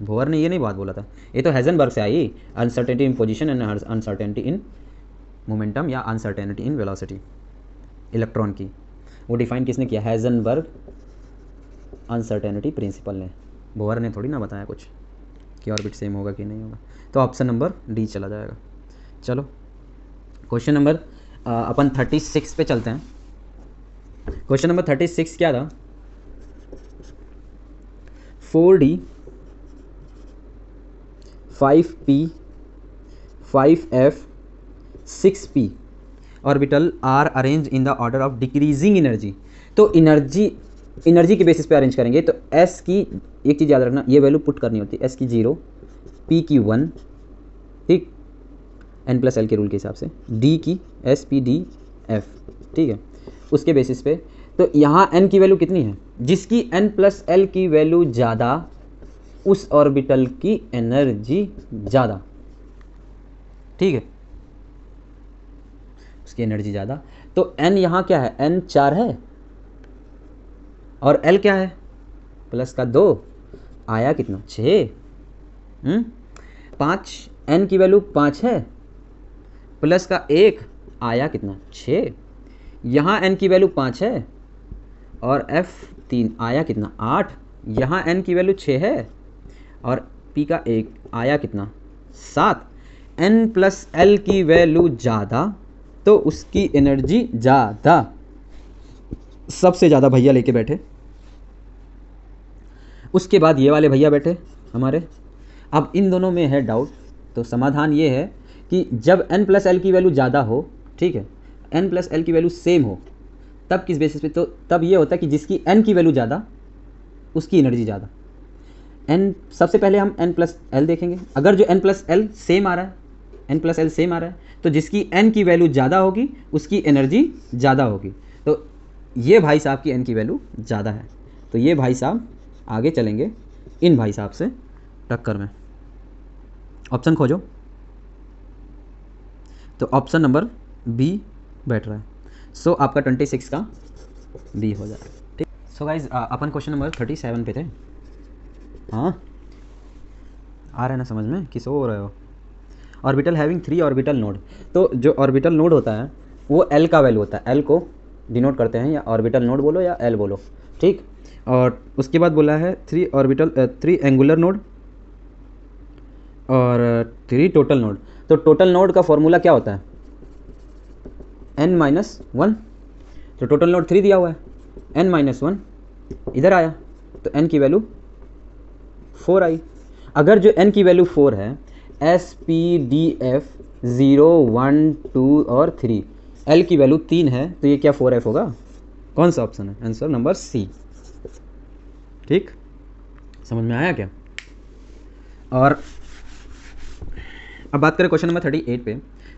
बोहर ने ये नहीं बात बोला था, ये तो हाइजेनबर्ग से आई, uncertainty in position and uncertainty in momentum या अनसर्टेनिटी इन वेलोसिटी इलेक्ट्रॉन की, वो डिफाइन किसने किया, हाइजेनबर्ग अनसर्टेनिटी प्रिंसिपल ने, बोहर ने थोड़ी ना बताया कुछ कि ऑर्बिट सेम होगा कि नहीं होगा, तो ऑप्शन नंबर डी चला जाएगा। चलो क्वेश्चन नंबर अपन 36 पे चलते हैं, क्वेश्चन नंबर 36 क्या था, 4D 5P 5F 6P orbital are arrange in the order of decreasing energy, तो एनर्जी के बेसिस पे अरेंज करेंगे, तो S की एक चीज़ याद रखना, ये वैल्यू पुट करनी होती है, S की 0, P की 1, ठीक, N+L के रूल के हिसाब से, D की SPDF, ठीक है, उसके बेसिस पे, तो यहाँ N की वैल्यू कितनी है, जिसकी N+L की वैल्यू ज़्यादा उस ऑर्बिटल की एनर्जी ज़्यादा, ठीक है, उसकी एनर्जी ज़्यादा, तो N यहाँ क्या है, N 4 है, और L क्या है, प्लस का 2 आया कितना 6, 5, N की वैल्यू 5 है, प्लस का 1 आया कितना 6, यहाँ N की वैल्यू 5 है और F 3 आया कितना 8, यहाँ N की वैल्यू 6 है और P का 1 आया कितना 7। N प्लस L की वैल्यू ज़्यादा तो उसकी एनर्जी ज़्यादा, सबसे ज़्यादा भैया लेके बैठे। उसके बाद ये वाले भैया बैठे हमारे। अब इन दोनों में है डाउट, तो समाधान ये है कि जब n प्लस एल की वैल्यू ज़्यादा हो, ठीक है, n प्लस एल की वैल्यू सेम हो, तब किस बेसिस पे, तो तब ये होता है कि जिसकी n की वैल्यू ज़्यादा उसकी एनर्जी ज़्यादा। n सबसे पहले हम n प्लस एल देखेंगे। अगर जो n प्लस एल सेम आ रहा है, n प्लस एल सेम आ रहा है, तो जिसकी n की वैल्यू ज़्यादा होगी उसकी एनर्जी ज़्यादा होगी। तो ये भाई साहब की n की वैल्यू ज़्यादा है, तो ये भाई साहब आगे चलेंगे इन भाई साहब से टक्कर में। ऑप्शन खोजो, तो ऑप्शन नंबर बी बैठ रहा है। सो आपका 26 का बी हो जाएगा। ठीक। सो गाइज अपन क्वेश्चन नंबर 37 पे थे। हाँ आ रहा है ना समझ में कि सो हो रहे हो। ऑर्बिटल हैविंग 3 ऑर्बिटल नोड, तो जो ऑर्बिटल नोड होता है वो एल का वैल्यू होता है, एल को डिनोट करते हैं, या ऑर्बिटल नोड बोलो या एल बोलो, ठीक। और उसके बाद बोला है 3 एंगुलर नोड और 3 टोटल नोड। तो टोटल नोड का फॉर्मूला क्या होता है, n-1। तो टोटल नोड 3 दिया हुआ है, n-1 इधर आया तो n की वैल्यू 4 आई। अगर जो n की वैल्यू 4 है, S-P-D-F 0, 1, 2 और 3, L की वैल्यू 3 है, तो ये क्या 4F होगा। कौन सा ऑप्शन है, आंसर नंबर सी। ठीक, समझ में आया क्या। और अब बात करें क्वेश्चन नंबर 38 पे,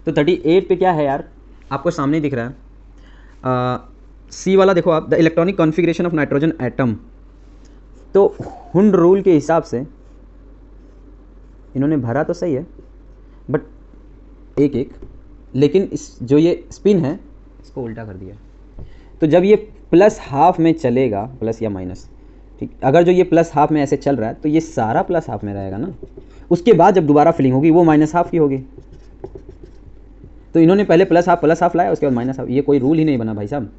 तो 38 पे क्या है यार, आपको सामने दिख रहा है सी वाला। देखो आप, the electronic configuration of nitrogen atom. तो हुंड रूल के हिसाब से इन्होंने भरा तो सही है, बट एक एक, लेकिन इस जो ये स्पिन है इसको उल्टा कर दिया। तो जब ये प्लस हाफ में चलेगा, प्लस या माइनस, ठीक, अगर जो ये प्लस हाफ में ऐसे चल रहा है तो ये सारा प्लस हाफ में रहेगा ना। उसके बाद जब दोबारा फिलिंग होगी वो माइनस हाफ की होगी। तो इन्होंने पहले प्लस हाफ लाया, उसके बाद माइनस हाफ। ये कोई रूल ही नहीं बना भाई साहब,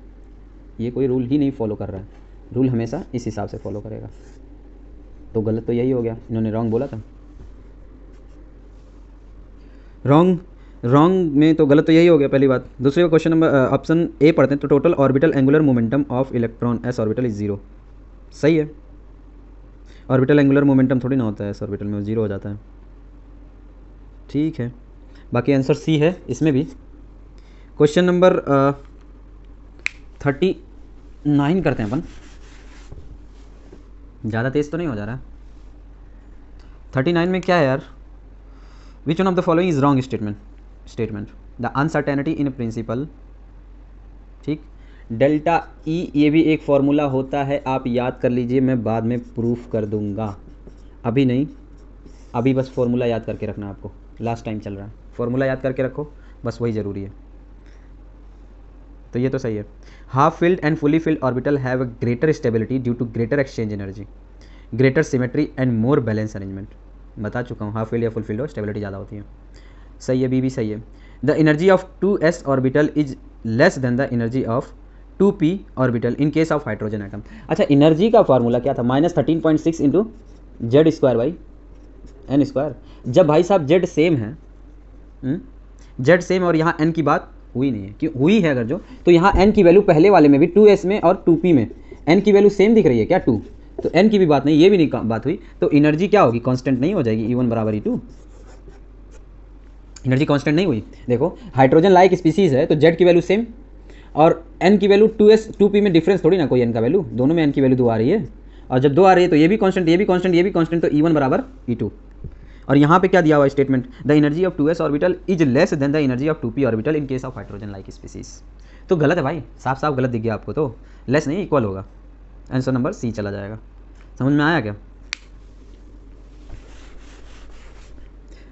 ये कोई रूल ही नहीं फॉलो कर रहा है। रूल हमेशा इस हिसाब से फॉलो करेगा। तो गलत तो यही हो गया, इन्होंने रॉन्ग बोला था। रॉन्ग में तो गलत तो यही हो गया पहली बात। दूसरे क्वेश्चन नंबर ऑप्शन ए पढ़ते हैं। तो total orbital angular momentum of electron S orbital is 0। सही है, ऑर्बिटल एंगुलर मोमेंटम थोड़ी ना होता है एस ऑर्बिटल में, 0 हो जाता है। ठीक है, बाकी आंसर सी है इसमें भी। क्वेश्चन नंबर 39 करते हैं अपन, ज़्यादा तेज तो नहीं हो जा रहा। 39 में क्या है यार, विच one of the following is wrong statement the uncertainty in principle. ठीक, डेल्टा ई ये भी एक फॉर्मूला होता है, आप याद कर लीजिए, मैं बाद में प्रूफ कर दूंगा, अभी नहीं, अभी बस फॉर्मूला याद करके रखना आपको। लास्ट टाइम चल रहा है, फॉर्मूला याद करके रखो, बस वही ज़रूरी है। तो ये तो सही है। Half filled and fully filled orbital have a greater stability due to greater exchange energy, greater symmetry and more balance arrangement. बता चुका हूँ, हाफ फील्ड या फुल फील्ड हो स्टेबिलिटी ज़्यादा होती है। सही है, बी भी सही है। The energy of 2s orbital is less than the energy of 2p orbital in case of hydrogen atom. अच्छा, एनर्जी का फार्मूला क्या था, -13.6 into Z square by N square. जब भाई साहब जेड सेम है, जेड सेम और यहाँ एन की बात हुई नहीं है, क्यों हुई है अगर जो, तो यहाँ एन की वैल्यू पहले वाले में भी 2s में और 2p में एन की वैल्यू सेम दिख रही है क्या, 2, तो एन की भी बात नहीं, ये भी नहीं बात हुई, तो एनर्जी क्या होगी, कांस्टेंट नहीं हो जाएगी, E1 बराबर E2। एनर्जी कांस्टेंट नहीं हुई। देखो हाइड्रोजन लाइक स्पीसीज है तो जेड की वैल्यू सेम और एन की वैल्यू 2s 2p में डिफरेंस थोड़ी ना कोई, एन का वैल्यू, दोनों में एन की वैल्यू 2 आ रही है, और जब 2 आ रही है तो ये भी कांस्टेंट, ये भी कांस्टेंट, ये भी कांस्टेंट, तो E1 बराबर E2। और यहाँ पे क्या दिया हुआ statement, the energy of 2s orbital is less than the energy of 2p orbital in case of hydrogen like species. तो गलत है भाई, साफ साफ गलत दिख गया आपको, तो लेस नहीं इक्वल होगा, आंसर नंबर सी चला जाएगा। समझ में आया क्या।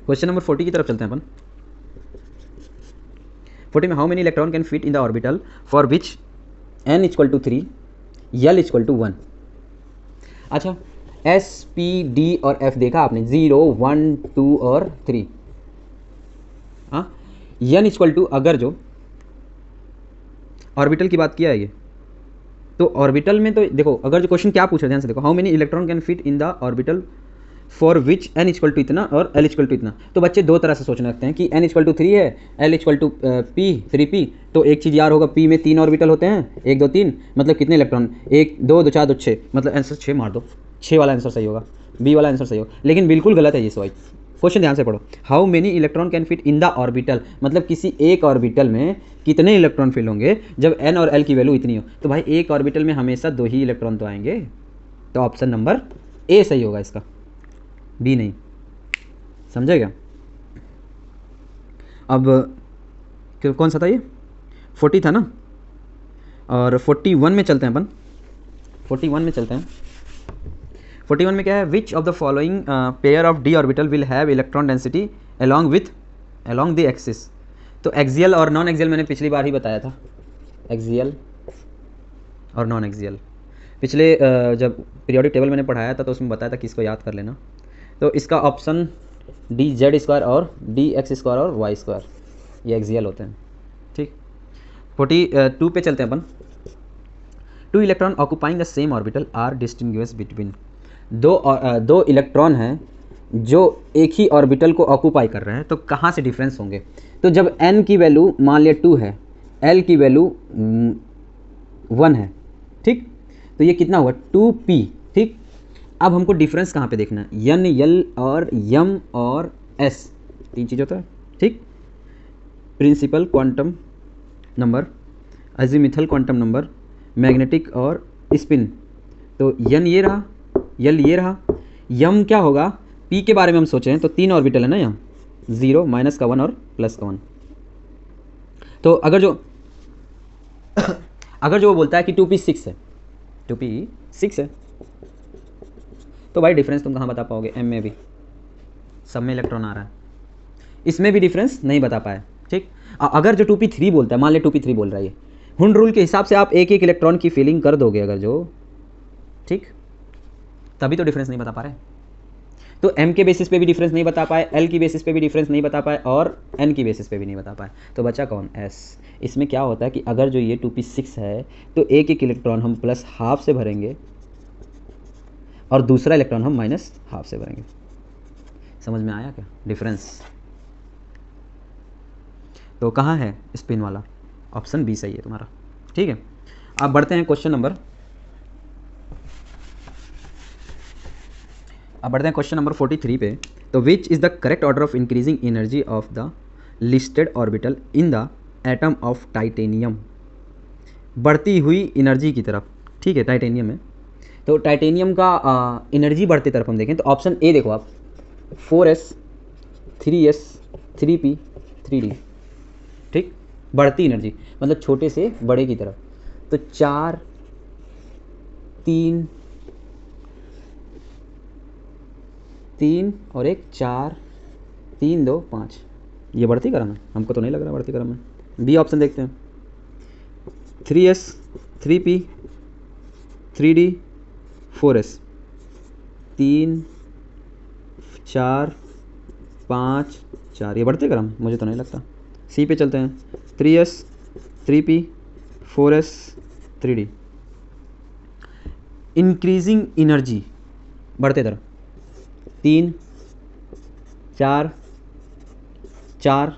क्वेश्चन नंबर 40 की तरफ चलते हैं अपन। 40 में how many electron can fit in the orbital for which n = 3 l equal to 1। अच्छा, एस पी डी और एफ देखा आपने, 0 1 2 और 3। हाँ, एन इक्वल टू, अगर जो ऑर्बिटल की बात किया है ये, तो ऑर्बिटल में तो देखो, अगर जो क्वेश्चन क्या पूछ रहे हैं ध्यान से देखो, how many electron can fit in the orbital for which n equal to इतना और एल इक्वल टू इतना। तो बच्चे दो तरह से सोचने लगते हैं कि एन इक्वल टू 3 है, L equal to P 3p, तो एक चीज़ यार होगा, पी में 3 ऑर्बिटल होते हैं, 1 2 3, मतलब कितने इलेक्ट्रॉन, 1 2 2 4 2 6, मतलब आंसर 6 मार दो, 6 वाला आंसर सही होगा, बी वाला आंसर सही होगा। लेकिन बिल्कुल गलत है ये सवाल। क्वेश्चन ध्यान से पढ़ो, how many electron can fit in the orbital, मतलब किसी एक ऑर्बिटल में कितने इलेक्ट्रॉन फिल होंगे जब एन और एल की वैल्यू इतनी हो। तो भाई एक ऑर्बिटल में हमेशा 2 ही इलेक्ट्रॉन तो आएंगे, तो ऑप्शन नंबर ए सही होगा इसका, बी नहीं। समझे क्या? अब कौन सा था ये, 40 था ना, और 41 में चलते हैं अपन, 41 में चलते हैं। 41 में क्या है, विच of the following pair of D orbital will have electron density along the axis. तो एक्सियल और नॉन एक्सियल मैंने पिछली बार ही बताया था, एक्सियल और नॉन एक्सियल पिछले जब पीरियोडिक टेबल मैंने पढ़ाया था तो उसमें बताया था कि इसको याद कर लेना। तो इसका ऑप्शन डी जेड स्क्वायर और डी एक्स स्क्वायर और वाई स्क्वायर, ये एक्सियल होते हैं। ठीक, 42 पे चलते हैं अपन। 2 electron occupying the same orbital are distinguish between. दो इलेक्ट्रॉन हैं जो एक ही ऑर्बिटल को ऑक्यूपाई कर रहे हैं, तो कहाँ से डिफरेंस होंगे। तो जब n की वैल्यू मान लिया 2 है, l की वैल्यू 1 है, ठीक, तो ये कितना हुआ 2p। ठीक, अब हमको डिफरेंस कहाँ पे देखना है, n l और m और s, 3 चीज़ होता है। ठीक, principal quantum number, azimuthal quantum number, magnetic और स्पिन। तो n ये रहा, l ये रहा, m क्या होगा, p के बारे में हम सोचें तो 3 ऑर्बिटल है ना यहाँ, 0 माइनस का 1 और प्लस का 1। तो अगर जो वो बोलता है कि 2p 6 है, 2p 6 है, तो भाई डिफरेंस तुम कहाँ बता पाओगे, m में भी सब में इलेक्ट्रॉन आ रहा है, इसमें भी डिफरेंस नहीं बता पाए। ठीक, अगर जो 2p 3 बोलता है, मान ले 2p 3 बोल रहा है, ये हुंड रूल के हिसाब से आप एक एक इलेक्ट्रॉन की फिलिंग कर दोगे अगर जो, ठीक, तभी तो डिफरेंस नहीं बता पा रहे। तो m के बेसिस पे भी डिफरेंस नहीं बता पाए, l की बेसिस पे भी डिफरेंस नहीं बता पाए, और n की बेसिस पे भी नहीं बता पाए, तो बचा कौन, s। इसमें क्या होता है कि अगर जो ये 2p 6 है तो एक एक इलेक्ट्रॉन हम प्लस हाफ से भरेंगे और दूसरा इलेक्ट्रॉन हम माइनस हाफ से भरेंगे। समझ में आया क्या डिफरेंस? तो कहाँ है स्पिन वाला, ऑप्शन बी सही है तुम्हारा। ठीक है, अब बढ़ते हैं क्वेश्चन नंबर 43 पे। तो which is the correct order of increasing energy of the listed orbital in the atom of titanium, बढ़ती हुई एनर्जी की तरफ। ठीक है, टाइटेनियम है, तो टाइटेनियम का एनर्जी बढ़ती तरफ हम देखें तो ऑप्शन ए देखो आप, 4s 3s 3p 3d। ठीक, बढ़ती एनर्जी मतलब छोटे से बड़े की तरफ, तो 4 3 3 और 1 4 3 2 5, ये बढ़ती क्रम है, हमको तो नहीं लग रहा बढ़ती क्रम है। बी ऑप्शन देखते हैं, 3s 3p 3d 4s, 3 4 5 4, ये बढ़ते क्रम, मुझे तो नहीं लगता। सी पे चलते हैं, 3s 3p 4s 3d। Increasing energy बढ़ते तरफ, 3 4 4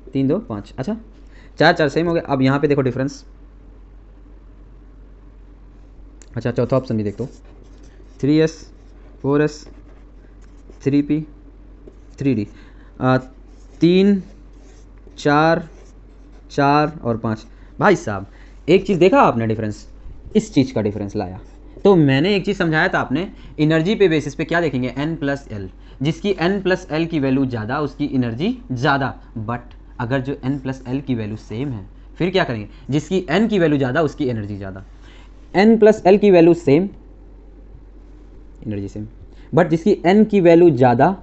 3 2 5, अच्छा 4 4 सेम हो गया। अब यहाँ पे देखो डिफरेंस, अच्छा चौथा ऑप्शन भी देख दो, 3s 4s 3p 3d, 3 4 4 और 5। भाई साहब एक चीज़ देखा आपने डिफरेंस, इस चीज़ का डिफरेंस लाया। तो मैंने एक चीज़ समझाया था आपने, एनर्जी पे बेसिस पे क्या देखेंगे, n प्लस एल, जिसकी n प्लस एल की वैल्यू ज़्यादा उसकी एनर्जी ज़्यादा। बट अगर जो n प्लस एल की वैल्यू सेम है फिर क्या करेंगे, जिसकी n की वैल्यू ज़्यादा उसकी एनर्जी ज़्यादा। n प्लस एल की value same, energy same, but जिसकी n की वैल्यू ज़्यादा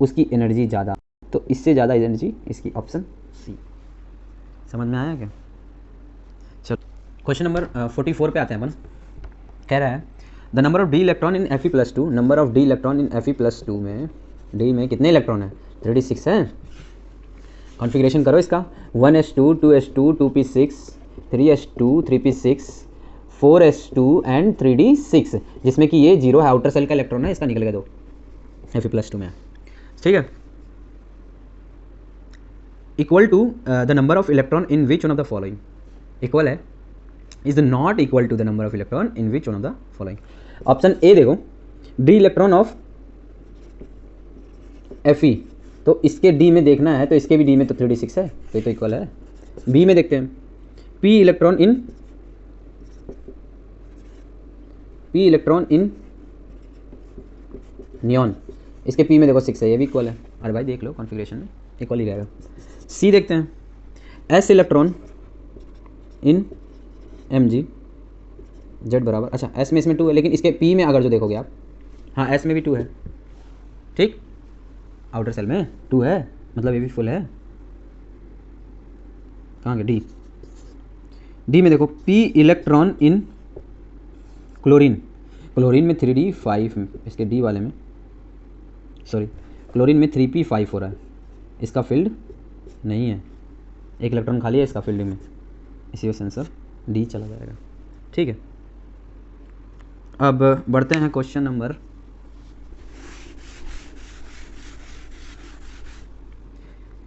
उसकी एनर्जी ज़्यादा, तो इससे ज़्यादा एनर्जी इसकी, ऑप्शन सी। समझ में आया क्या? चलो क्वेश्चन नंबर 44 पे आते हैं अपन। कह रहा है the number of D electron in Fe+2, number of D electron in Fe+2 में डी में कितने इलेक्ट्रॉन है? 3d6 है। कॉन्फ़िगरेशन करो इसका 1s2 2s2 2p6 3s2 3p6 4s2 and 3d6, जिसमें कि ये 0 है, आउटर सेल का इलेक्ट्रॉन है, इसका निकल गया 2 Fe+2 में। ठीक है, equal to the number of electron in which one of the following, equal है is not equal to the number of electron in which one of the following. Option A देखो, D electron of Fe, तो इसके D में देखना है तो इसके भी डी में तो 3d6 है, तो ये तो इक्वल है। बी में देखते हैं, पी इलेक्ट्रॉन इन नियॉन, इसके पी में देखो 6 है, ये भी इक्वल है। अरे भाई देख लो कॉन्फ़िगरेशन में इक्वल ही रहेगा। सी देखते हैं, S electron in Mg, Z बराबर, अच्छा एस में इसमें 2 है, लेकिन इसके पी में अगर जो देखोगे आप, हाँ एस में भी 2 है, ठीक, आउटर सेल में 2 है, मतलब ये भी फुल है। कहाँ गया डी में देखो, P electron in chlorine, chlorine में 3d5, इसके डी वाले में सॉरी क्लोरीन में 3p5 हो रहा है, इसका फील्ड नहीं है, एक इलेक्ट्रॉन खाली है इसका फील्ड में, इसी वजह से आंसर डी चला जाएगा। ठीक है, अब बढ़ते हैं क्वेश्चन नंबर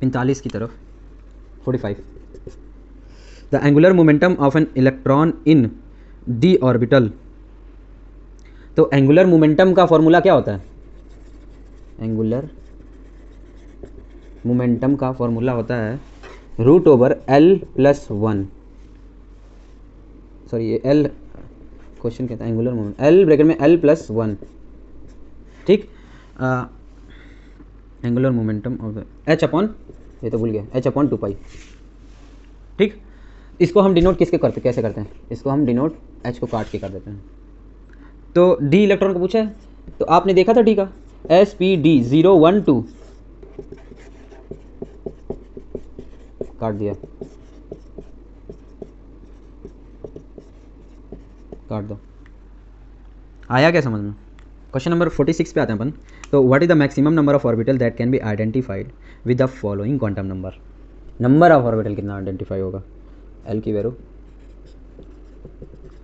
45 की तरफ, 45। The angular momentum of an electron in D orbital, तो एंगुलर मोमेंटम का फॉर्मूला क्या होता है? एंगुलर मोमेंटम का फॉर्मूला होता है √L+1, सॉरी ये L क्वेश्चन कहता है एंगुलर मोमेंट, L ब्रैकेट में L+1, ठीक, angular momentum of H upon, ये तो भूल गया, H/2π, ठीक। इसको हम डिनोट कैसे करते हैं? इसको हम डिनोट H को काट के कर देते हैं। तो डी इलेक्ट्रॉन को पूछा है, तो आपने देखा था डी का SPD 0 1 2, काट दिया, काट दो, आया क्या समझ में? क्वेश्चन नंबर 46 पे आते हैं अपन। तो what is the maximum number of orbital that can be identified with the following quantum number. Number of orbital कितना आइडेंटिफाई होगा? एल की वैल्यू,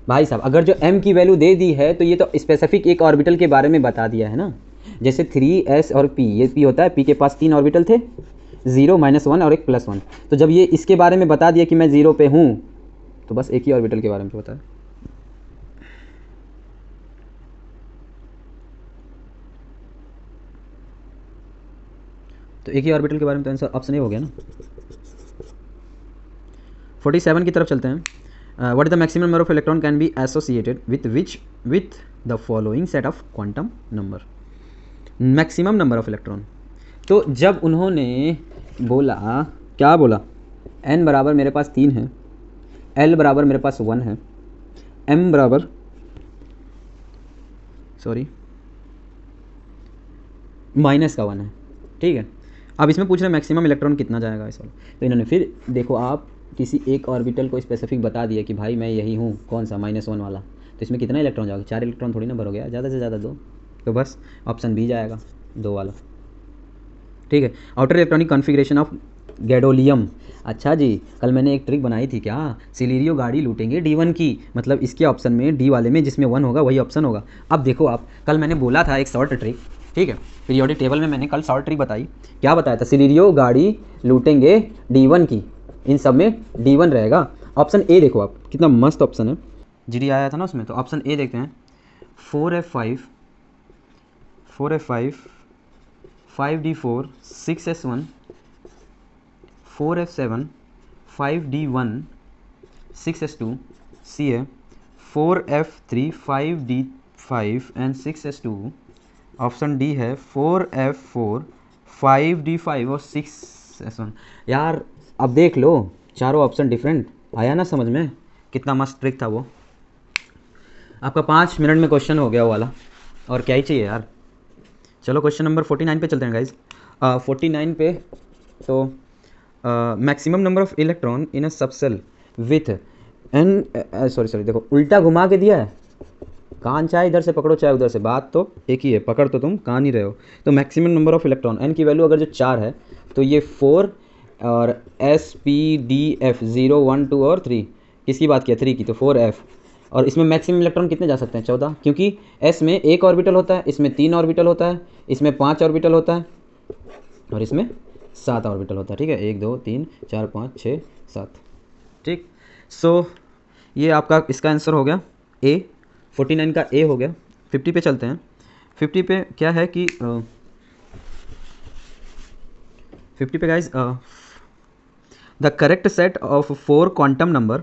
भाई साहब अगर जो m की वैल्यू दे दी है तो ये तो स्पेसिफिक एक ऑर्बिटल के बारे में बता दिया है ना, जैसे 3s और p, ये p होता है, p के पास 3 ऑर्बिटल थे, 0 -1 और एक +1, तो जब ये इसके बारे में बता दिया कि मैं 0 पे हूँ तो बस एक ही ऑर्बिटल के बारे में पता है। तो एक ही ऑर्बिटल के बारे में तो आंसर ऑप्शन ए हो गया ना। 47 की तरफ चलते हैं। What is the maximum number of electron can be associated with the following set of quantum number. Maximum number of electron, तो जब उन्होंने बोला, क्या बोला, n बराबर मेरे पास 3 है, l बराबर मेरे पास 1 है, m बराबर -1 है, ठीक है। अब इसमें पूछ रहे हैं मैक्सिमम इलेक्ट्रॉन कितना जाएगा इस वाला, तो इन्होंने फिर देखो आप किसी एक ऑर्बिटल को स्पेसिफिक बता दिया कि भाई मैं यही हूँ, कौन सा -1 वाला, तो इसमें कितना इलेक्ट्रॉन जाएगा? 4 इलेक्ट्रॉन थोड़ी ना भर हो गया, ज़्यादा से ज़्यादा 2, तो बस ऑप्शन बी जाएगा 2 वाला, ठीक है। Outer electronic configuration of gadolinium, अच्छा जी कल मैंने एक ट्रिक बनाई थी क्या, सिलेरियो गाड़ी लूटेंगे D1 की, मतलब इसके ऑप्शन में डी वाले में जिसमें 1 होगा वही ऑप्शन होगा। अब देखो आप, कल मैंने बोला था एक शॉर्ट ट्रिक, ठीक है, पीरियोडिक टेबल में मैंने कल शॉर्ट ट्रिक बताई, क्या बताया था? सिलेरियो गाड़ी लूटेंगे D1 की, इन सब में D1 रहेगा। ऑप्शन ए देखो आप, कितना मस्त ऑप्शन है, GD आया था ना उसमें, तो ऑप्शन ए देखते हैं, 4f5 5d4 6s1 4f7 5d1 6s2, सी है 4f3 5d5 and 6s2, option D है 4f4 5d5 और 6s1। यार अब देख लो, चारों ऑप्शन डिफरेंट, आया ना समझ में? कितना मस्त ट्रिक था वो। आपका 5 मिनट में क्वेश्चन हो गया वो वाला, और क्या ही चाहिए यार। चलो क्वेश्चन नंबर 49 पे चलते हैं गाइज। 49 पे तो maximum number of electron in a subshell with an sorry देखो उल्टा घुमा के दिया है, कान चाहे इधर से पकड़ो चाहे उधर से, बात तो एक ही है, पकड़ तो तुम कान ही रहे हो। तो maximum number of electron n की वैल्यू अगर जो 4 है तो ये 4 और एस पी डी एफ 0 1 2 और 3, किसकी बात किया 3 की, तो 4f। और इसमें मैक्सिमम इलेक्ट्रॉन कितने जा सकते हैं 14, क्योंकि एस में 1 ऑर्बिटल होता है, इसमें 3 ऑर्बिटल होता है, इसमें 5 ऑर्बिटल होता है और इसमें 7 ऑर्बिटल होता है। ठीक है, 1 2 3 4 5 6 7। ठीक, सो ये आपका इसका आंसर हो गया ए, 49 का ए हो गया। 50 पे चलते हैं। 50 पे क्या है कि 50 पे guys the correct set of 4 quantum number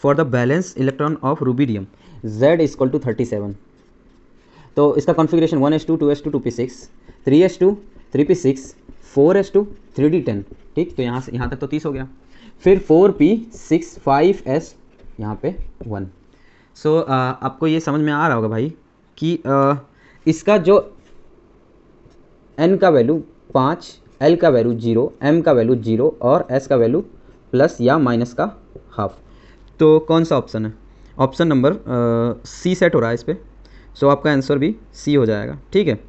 for the valence electron of rubidium z equal to 37। तो इसका configuration 1s2 2s2 2p6 3s2 3p6 4s2 3d10। ठीक, तो यहाँ से यहाँ तक तो 30 हो गया। फिर 4p6 5s यहाँ पे 1। सो आपको ये समझ में आ रहा होगा भाई कि इसका जो n का वैल्यू 5, l का वैल्यू 0, m का वैल्यू 0 और s का वैल्यू प्लस या माइनस का हाफ। तो कौन सा ऑप्शन है? ऑप्शन नंबर सी सेट हो रहा है इस पर। सो आपका आंसर भी सी हो जाएगा। ठीक है,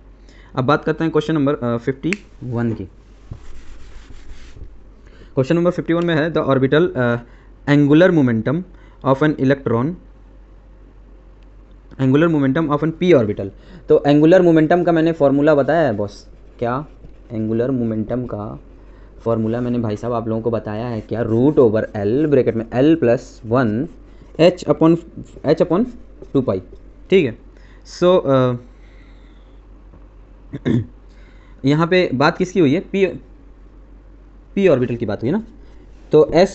अब बात करते हैं क्वेश्चन नंबर 51 की। क्वेश्चन नंबर 51 में है the orbital angular momentum of an electron, angular momentum of an p orbital. तो एंगुलर मोमेंटम का मैंने फॉर्मूला बताया है बॉस, क्या एंगुलर मोमेंटम का फॉर्मूला मैंने भाई साहब आप लोगों को बताया है क्या, रूट ओवर एल ब्रैकेट में l plus 1 h upon 2 pi. ठीक है, सो यहाँ पे बात किसकी हुई है, पी ऑर्बिटल की बात हुई ना। तो s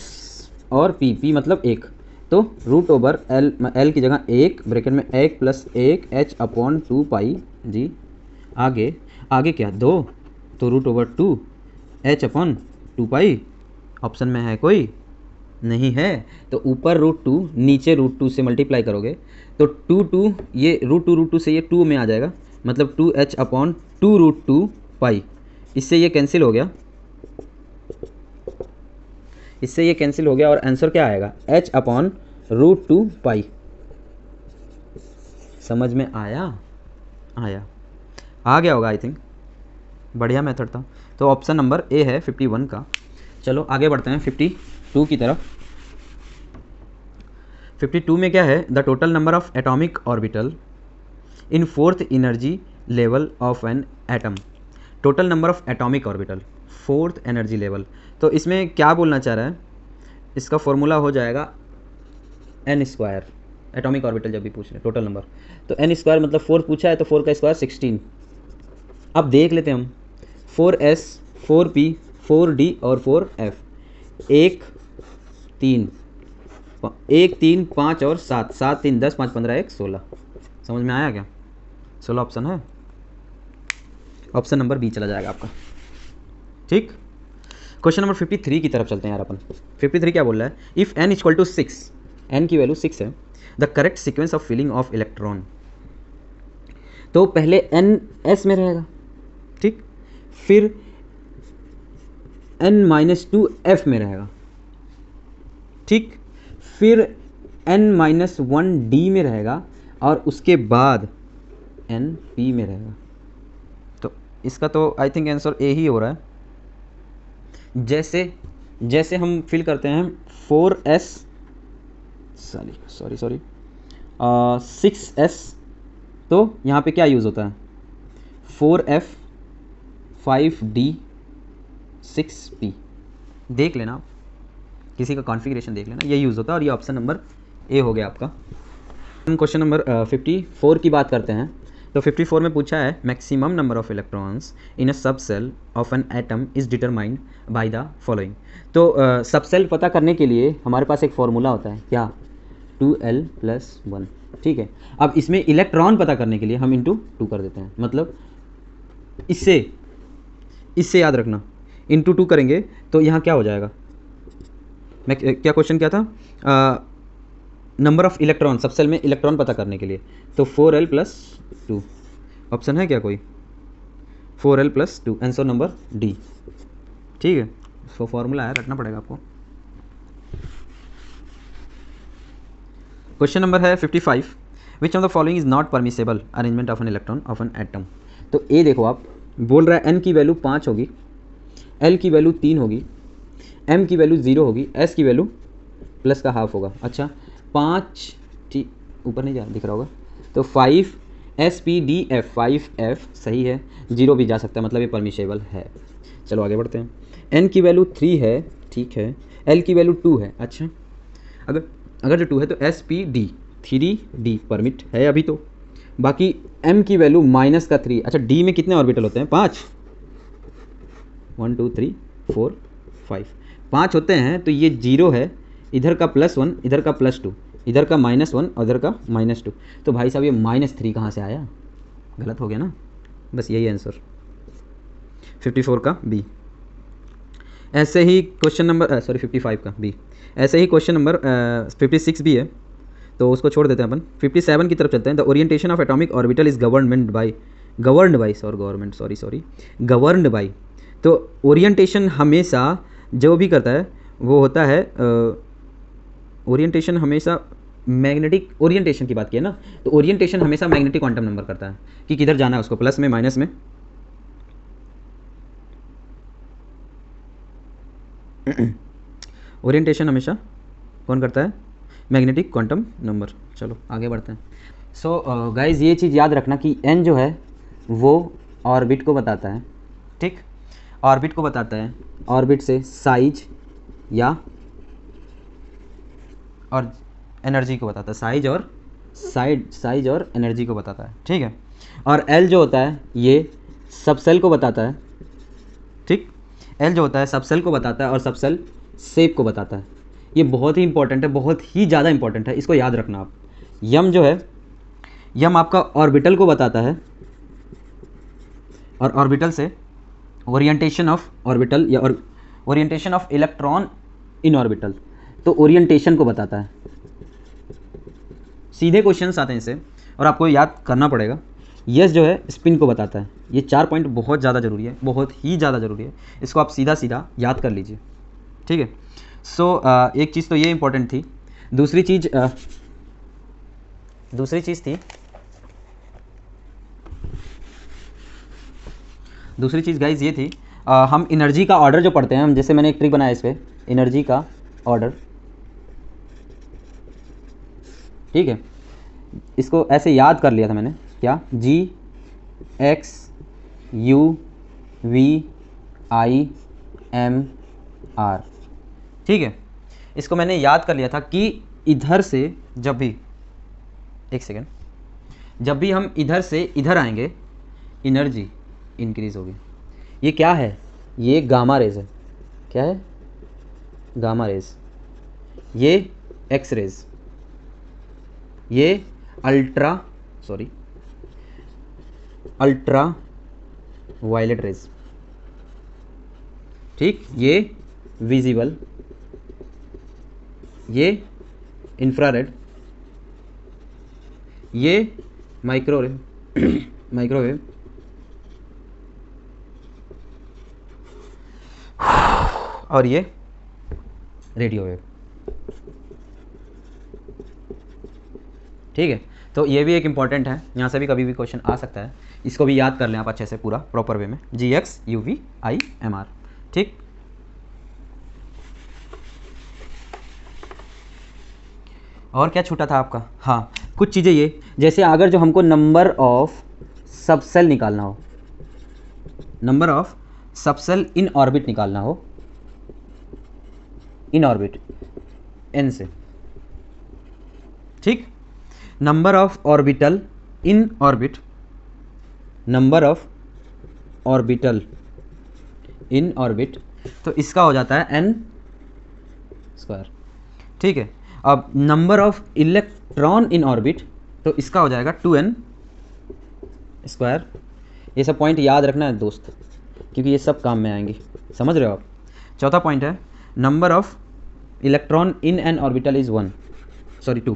और p मतलब 1, तो रूट ओवर l की जगह 1 ब्रैकेट में 1 प्लस 1 h अपॉन 2 पाई जी। आगे क्या 2, तो रूट ओवर 2 h अपॉन 2 पाई। ऑप्शन में है कोई? नहीं है, तो ऊपर रूट 2 नीचे रूट 2 से मल्टीप्लाई करोगे तो 2 ये रूट 2 से ये 2 में आ जाएगा, मतलब 2h अपॉन 2 रूट 2 पाई। इससे ये कैंसिल हो गया, इससे ये कैंसिल हो गया और आंसर क्या आएगा h अपॉन रूट 2 पाई। समझ में आया आ गया होगा आई थिंक, बढ़िया मेथड था। तो ऑप्शन नंबर ए है 51 का। चलो आगे बढ़ते हैं 52 की तरफ। 52 में क्या है, the total number of atomic orbital in fourth energy level of an atom. Total number of atomic orbital fourth energy level. तो इसमें क्या बोलना चाह रहा है, इसका फॉर्मूला हो जाएगा एन स्क्वायर। एटॉमिक ऑर्बिटल जब भी पूछ रहे टोटल नंबर, तो एन स्क्वायर मतलब 4 पूछा है तो 4 का स्क्वायर 16। अब देख लेते हैं हम 4s 4p 4d और 4f। 1 3 5 और 7 7 3 10 5 15 1 16। समझ में आया क्या? 16 ऑप्शन है, ऑप्शन नंबर बी चला जाएगा आपका। ठीक, क्वेश्चन नंबर 53 की तरफ चलते हैं यार अपन। 53 क्या बोल रहा है, if n equal to 6, n की वैल्यू 6 है, the correct sequence of filling of electron. तो पहले n s में रहेगा, ठीक, फिर n-2 f में रहेगा, ठीक, फिर n-1 d में रहेगा और उसके बाद n p में रहेगा। तो इसका तो आई थिंक आंसर ए ही हो रहा है। जैसे हम फिल करते हैं 4s सॉरी 6s, तो यहाँ पे क्या यूज़ होता है 4f 5d 6p। देख लेना आप, किसी का कॉन्फ़िगरेशन देख लेना, ये यूज़ होता है और ये ऑप्शन नंबर ए हो गया आपका। हम क्वेश्चन नंबर 54 की बात करते हैं। तो 54 में पूछा है maximum number of electrons in a subshell of an atom is determined by the following. तो सब सेल पता करने के लिए हमारे पास एक फॉर्मूला होता है, क्या 2l + 1। ठीक है, अब इसमें इलेक्ट्रॉन पता करने के लिए हम इंटू 2 कर देते हैं, मतलब इससे याद रखना इंटू 2 करेंगे तो यहाँ क्या हो जाएगा, मैं क्या क्वेश्चन क्या था, नंबर ऑफ इलेक्ट्रॉन सब सेल में इलेक्ट्रॉन पता करने के लिए, तो 4l + 2 ऑप्शन है क्या कोई, 4l + 2 आंसर नंबर डी। ठीक है, सो फॉर्मूला है, रखना पड़ेगा आपको। क्वेश्चन नंबर है 55, विच of the following is not permissible arrangement of an electron of an atom. तो ए देखो, आप बोल रहा है एन की वैल्यू 5 होगी, एल की वैल्यू 3 होगी, एम की वैल्यू 0 होगी, एस की वैल्यू प्लस का हाफ होगा। अच्छा 5, ठीक ऊपर नहीं जा दिख रहा होगा, तो 5 SPDF 5F सही है, 0 भी जा सकता है, मतलब ये परमिसेबल है। चलो आगे बढ़ते हैं। एन की वैल्यू 3 है, ठीक है, एल की वैल्यू 2 है। अच्छा अगर जो 2 है तो SPD 3D परमिट है अभी तो। बाकी एम की वैल्यू -3। अच्छा डी में कितने ऑर्बिटल होते हैं? 5, 1 2 3 4 5, 5 होते हैं, तो ये 0 है, इधर का +1, इधर का +2, इधर का -1 और इधर का -2। तो भाई साहब ये -3 कहाँ से आया? गलत हो गया ना, बस यही आंसर 54 का बी। ऐसे ही क्वेश्चन नंबर 55 का बी। ऐसे ही क्वेश्चन नंबर 56 भी है, तो उसको छोड़ देते हैं अपन। 57 की तरफ चलते हैं। The orientation of atomic orbital is governed by. तो ओरिएंटेशन हमेशा जो भी करता है वो होता है, ओरिएंटेशन हमेशा मैग्नेटिक ओरिएंटेशन की बात की है ना, तो ओरिएंटेशन हमेशा मैग्नेटिक क्वांटम नंबर करता है कि किधर जाना है उसको, प्लस में माइनस में। ओरिएंटेशन हमेशा कौन करता है? Magnetic quantum number. चलो आगे बढ़ते हैं। सो गाइज ये चीज़ याद रखना कि एन जो है वो ऑर्बिट को बताता है, ठीक, ऑर्बिट को बताता है, ऑर्बिट से साइज या और एनर्जी को बताता है, साइज और एनर्जी को बताता है, ठीक है। और एल जो होता है ये सबसेल को बताता है, ठीक, एल जो होता है सबसेल को बताता है और सबसेल शेप को बताता है। ये बहुत ही इंपॉर्टेंट है, बहुत ही ज़्यादा इंपॉर्टेंट है, इसको याद रखना आप। यम जो है, यम आपका ऑर्बिटल को बताता है और ऑर्बिटल से ओरिएंटेशन ऑफ ऑर्बिटल या orientation of electron in orbital, तो ओरिएंटेशन को बताता है। सीधे क्वेश्चंस आते हैं इससे और आपको याद करना पड़ेगा। यस जो है स्पिन को बताता है। ये 4 पॉइंट बहुत ज़्यादा ज़रूरी है, बहुत ही ज़्यादा ज़रूरी है, इसको आप सीधा सीधा याद कर लीजिए, ठीक है। सो एक चीज़ तो ये इंपॉर्टेंट थी। दूसरी चीज़ गाइज ये थी, हम एनर्जी का ऑर्डर जो पढ़ते हैं, हम जैसे मैंने एक ट्रिक बनाया इस पर, एनर्जी का ऑर्डर, ठीक है, इसको ऐसे याद कर लिया था मैंने, क्या, G X U V I M R, ठीक है। इसको मैंने याद कर लिया था कि इधर से जब भी, एक सेकेंड, जब भी हम इधर से इधर आएंगे एनर्जी इंक्रीज होगी। ये क्या है? ये गामा रेज है। क्या है? Gamma rays. ये एक्स रेज, ये अल्ट्रा वायलेट रेज, ठीक, ये विजिबल, ये इंफ्रारेड, ये माइक्रोवेव और ये रेडियो वेव, ठीक है। तो ये भी एक इम्पॉर्टेंट है, यहाँ से भी कभी भी क्वेश्चन आ सकता है, इसको भी याद कर लें आप अच्छे से, पूरा प्रॉपर वे में, GXUVIMR, ठीक। और क्या छूटा था आपका? हाँ, कुछ चीज़ें ये, जैसे अगर जो हमको नंबर ऑफ सबसेल निकालना हो, number of subshell in orbit निकालना हो, इन ऑर्बिट n से, ठीक, number of orbital in orbit, number of orbital in orbit, तो इसका हो जाता है n², ठीक है। अब number of electron in orbit, तो इसका हो जाएगा 2n²। ये सब पॉइंट याद रखना है दोस्त, क्योंकि ये सब काम में आएंगे, समझ रहे हो आप। चौथा पॉइंट है number of electron in N orbital is 2,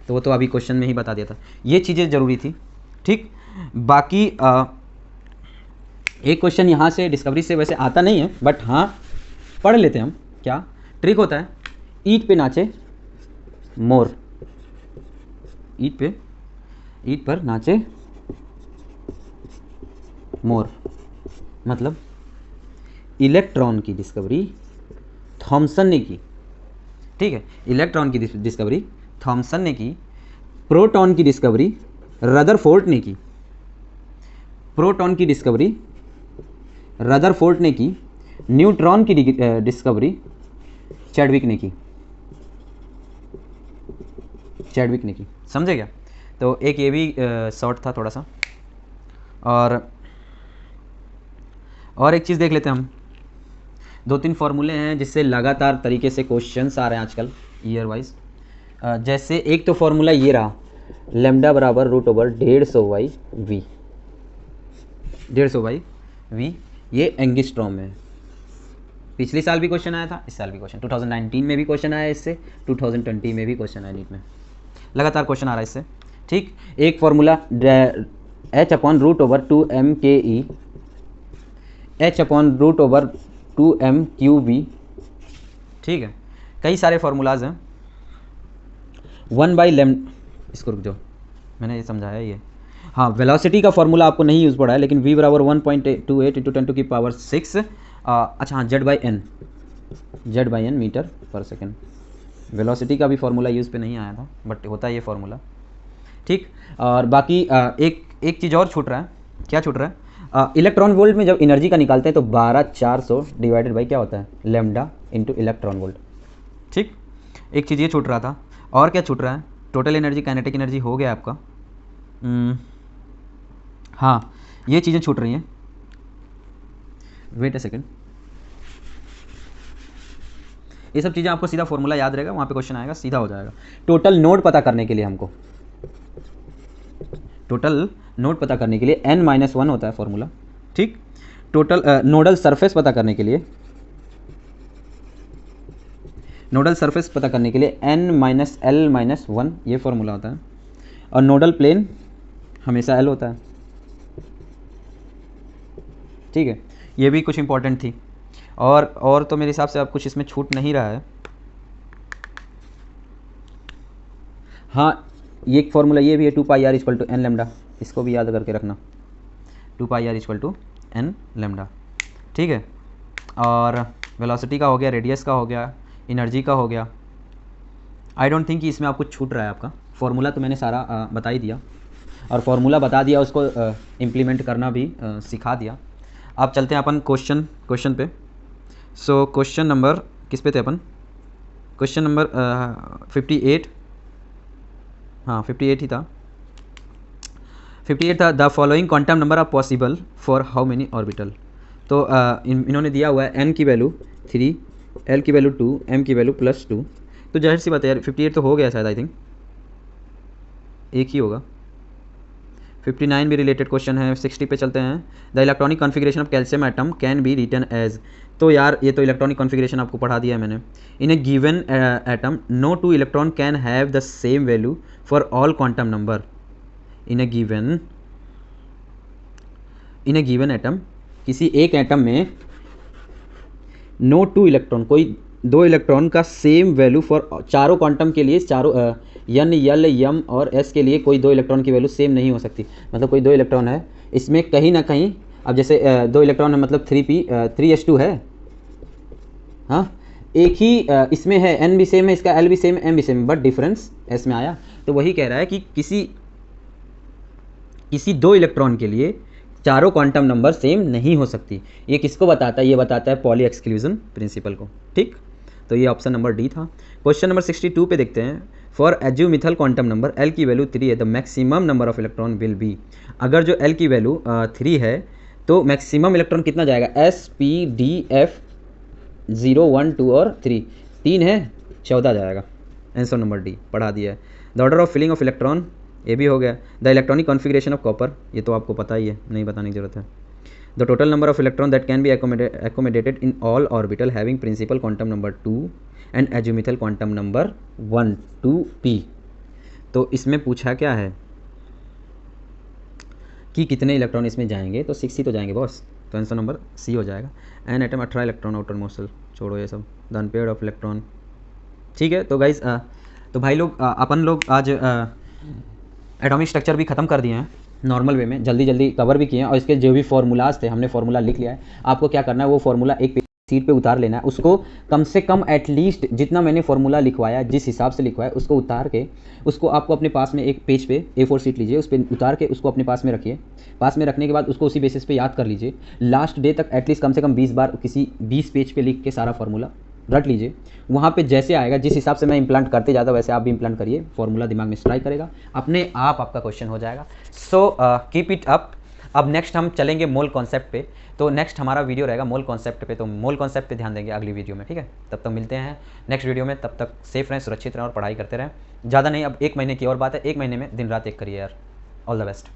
तो वो तो अभी क्वेश्चन में ही बता दिया था। ये चीज़ें ज़रूरी थी, ठीक। बाकी एक क्वेश्चन यहाँ से डिस्कवरी से वैसे आता नहीं है, बट हाँ पढ़ लेते हैं हम। क्या ट्रिक होता है? ईंट पे नाचे मोर, ईट पर नाचे मोर, मतलब इलेक्ट्रॉन की डिस्कवरी थॉमसन ने की। ठीक है, इलेक्ट्रॉन की डिस्कवरी थॉमसन ने की, प्रोटॉन की डिस्कवरी रदरफोर्ड ने की, प्रोटॉन की डिस्कवरी रदरफोर्ड ने की, न्यूट्रॉन की डिस्कवरी चैडविक ने की, चैडविक ने की। समझे क्या? तो एक ये भी शॉर्ट था थोड़ा सा। और एक चीज़ देख लेते हैं हम, 2-3 फॉर्मूले हैं जिससे लगातार तरीके से क्वेश्चंस आ रहे हैं आजकल ईयर वाइज। जैसे एक तो फॉर्मूला ये रहा, लेमडा बराबर √150/V, 150/V, ये एंगिस्ट्रॉम है। पिछले साल भी क्वेश्चन आया था, इस साल भी क्वेश्चन, 2019 में भी क्वेश्चन आया इससे, 2020 में भी क्वेश्चन आया नीट में, लगातार क्वेश्चन आ रहा है इससे। ठीक, एक फॉर्मूला H/√2mke, H/√2mqv। ठीक है, कई सारे फार्मूलाज हैं। 1/λ, इसको रुक जाओ, मैंने ये समझाया ये। हाँ, वेलोसिटी का फॉर्मूला आपको नहीं यूज़ पड़ा है, लेकिन v बराबर 1.28 × 10⁻⁶। अच्छा हाँ, Z/n मीटर पर सेकेंड। वेलोसिटी का भी फार्मूला यूज़ पे नहीं आया था, बट होता है ये फार्मूला। ठीक, और बाकी एक चीज़ और छूट रहा है। क्या छूट रहा है? इलेक्ट्रॉन वोल्ट में जब एनर्जी का निकालते हैं तो 12400 डिवाइडेड बाई क्या होता है, लैम्डा इंटू इलेक्ट्रॉन वोल्ट। ठीक, एक चीज़ ये छूट रहा था। और क्या छूट रहा है? टोटल एनर्जी, काइनेटिक एनर्जी हो गया आपका। हाँ, ये चीज़ें छूट रही हैं। वेट अ सेकेंड, ये सब चीज़ें आपको सीधा फॉर्मूला याद रहेगा, वहाँ पे क्वेश्चन आएगा, सीधा हो जाएगा। टोटल नोड पता करने के लिए हमको, टोटल नोड पता करने के लिए n-1 होता है फॉर्मूला। ठीक, टोटल नोडल सरफेस पता करने के लिए, नोडल सरफेस पता करने के लिए n-l-1 ये फॉर्मूला होता है। और नोडल प्लेन हमेशा l होता है। ठीक है, ये भी कुछ इंपॉर्टेंट थी। और तो मेरे हिसाब से अब कुछ इसमें छूट नहीं रहा है। हाँ, ये एक फॉर्मूला ये भी है, 2πr = n लैम्डा, इसको भी याद करके रखना, 2πr = n लैम्डा। ठीक है, और वेलोसिटी का हो गया, रेडियस का हो गया, एनर्जी का हो गया। आई डोंट थिंक कि इसमें आपको छूट रहा है। आपका फॉर्मूला तो मैंने सारा बता ही दिया, और फॉर्मूला बता दिया, उसको इम्प्लीमेंट करना भी सिखा दिया। अब चलते हैं अपन क्वेश्चन पे। सो क्वेश्चन नंबर किस पे थे अपन? क्वेश्चन नंबर 58, हाँ 58 ही था, 58 था। The following quantum number are possible for how many orbital. तो इन्होंने दिया हुआ है n की वैल्यू 3, l की वैल्यू 2, m की वैल्यू +2। तो जाहिर सी बात है यार, 58 तो हो गया शायद, आई थिंक एक ही होगा। 59 भी रिलेटेड क्वेश्चन है। 60 पे चलते हैं। The electronic configuration of calcium atom can be written as. तो यार ये तो इलेक्ट्रॉनिक कॉन्फ़िगरेशन आपको पढ़ा दिया है मैंने। In a given atom no 2 electron can have the same value for all quantum number. In a given atom, किसी एक एटम में नो 2 इलेक्ट्रॉन, कोई 2 इलेक्ट्रॉन का सेम वैल्यू फॉर चारों क्वांटम के लिए, चारों n, l, m और s के लिए कोई 2 इलेक्ट्रॉन की वैल्यू सेम नहीं हो सकती। मतलब कोई 2 इलेक्ट्रॉन है, इसमें कहीं ना कहीं, अब जैसे 2 इलेक्ट्रॉन है मतलब 3s2 है, हाँ एक ही इसमें है, n भी सेम है, इसका l भी सेम है, m भी सेम है, बट डिफरेंस s में आया। तो वही कह रहा है कि किसी 2 इलेक्ट्रॉन के लिए चारों क्वांटम नंबर सेम नहीं हो सकती। ये किसको बताता है? ये बताता है पॉली एक्सक्लूजन प्रिंसिपल को। ठीक, तो ये ऑप्शन नंबर डी था। क्वेश्चन नंबर 62 पे देखते हैं। फॉर एज्यूमिथल क्वांटम नंबर l की वैल्यू 3 है, the maximum number of electron will be. अगर जो l की वैल्यू 3 है तो मैक्सिमम इलेक्ट्रॉन कितना जाएगा? s p d f 0 1 2 और 3, 3 है, 14 जाएगा। आंसर नंबर डी पढ़ा दिया है। The order of filling of electron, ये भी हो गया। The electronic configuration of copper, ये तो आपको पता ही है, नहीं बताने की जरूरत है। The total number of electron that can be accommodated in all orbital having principal quantum number 2 and azimuthal quantum number 1 2 p। तो इसमें पूछा क्या है कि कितने इलेक्ट्रॉन इसमें जाएंगे, तो 6 ही तो जाएंगे बॉस, तो आंसर नंबर सी हो जाएगा। An atom 18 electron outer most, छोड़ो ये सब। The unpaired of electron. ठीक है, तो गाइज तो भाई लोग अपन लोग आज एटॉमिक स्ट्रक्चर भी ख़त्म कर दिए हैं नॉर्मल वे में, जल्दी जल्दी कवर भी किए हैं, और इसके जो भी फार्मूलाज थे हमने फार्मूला लिख लिया है। आपको क्या करना है, वो फार्मूला एक सीट पे उतार लेना है, उसको कम से कम एटलीस्ट जितना मैंने फार्मूला लिखवाया, जिस हिसाब से लिखवाया, उसको उतार के उसको आपको अपने पास में एक पेज पे A4 शीट लीजिए, उस पर उतार के उसको अपने पास में रखिए। पास में रखने के बाद उसको उसी बेसिस पे याद कर लीजिए। लास्ट डे तक एटलीस्ट कम से कम 20 बार किसी 20 पेज पे लिख के सारा फार्मूला रट लीजिए। वहाँ पे जैसे आएगा, जिस हिसाब से मैं इम्प्लांट करते जाता वैसे आप भी इम्प्लांट करिए, फार्मूला दिमाग में स्ट्राइक करेगा, अपने आप आपका क्वेश्चन हो जाएगा। So keep it up. अब नेक्स्ट हम चलेंगे मोल कॉन्सेप्ट पे, तो नेक्स्ट हमारा वीडियो रहेगा मोल कॉन्सेप्ट पे, तो मोल कॉन्सेप्ट पे ध्यान देंगे अगली वीडियो में, ठीक है। तब तक मिलते हैं नेक्स्ट वीडियो में, तब तक सेफ रहें, सुरक्षित रहें और पढ़ाई करते रहें। ज़्यादा नहीं, अब 1 महीने की और बात है, 1 महीने में दिन रात एक करिए यार। All the best.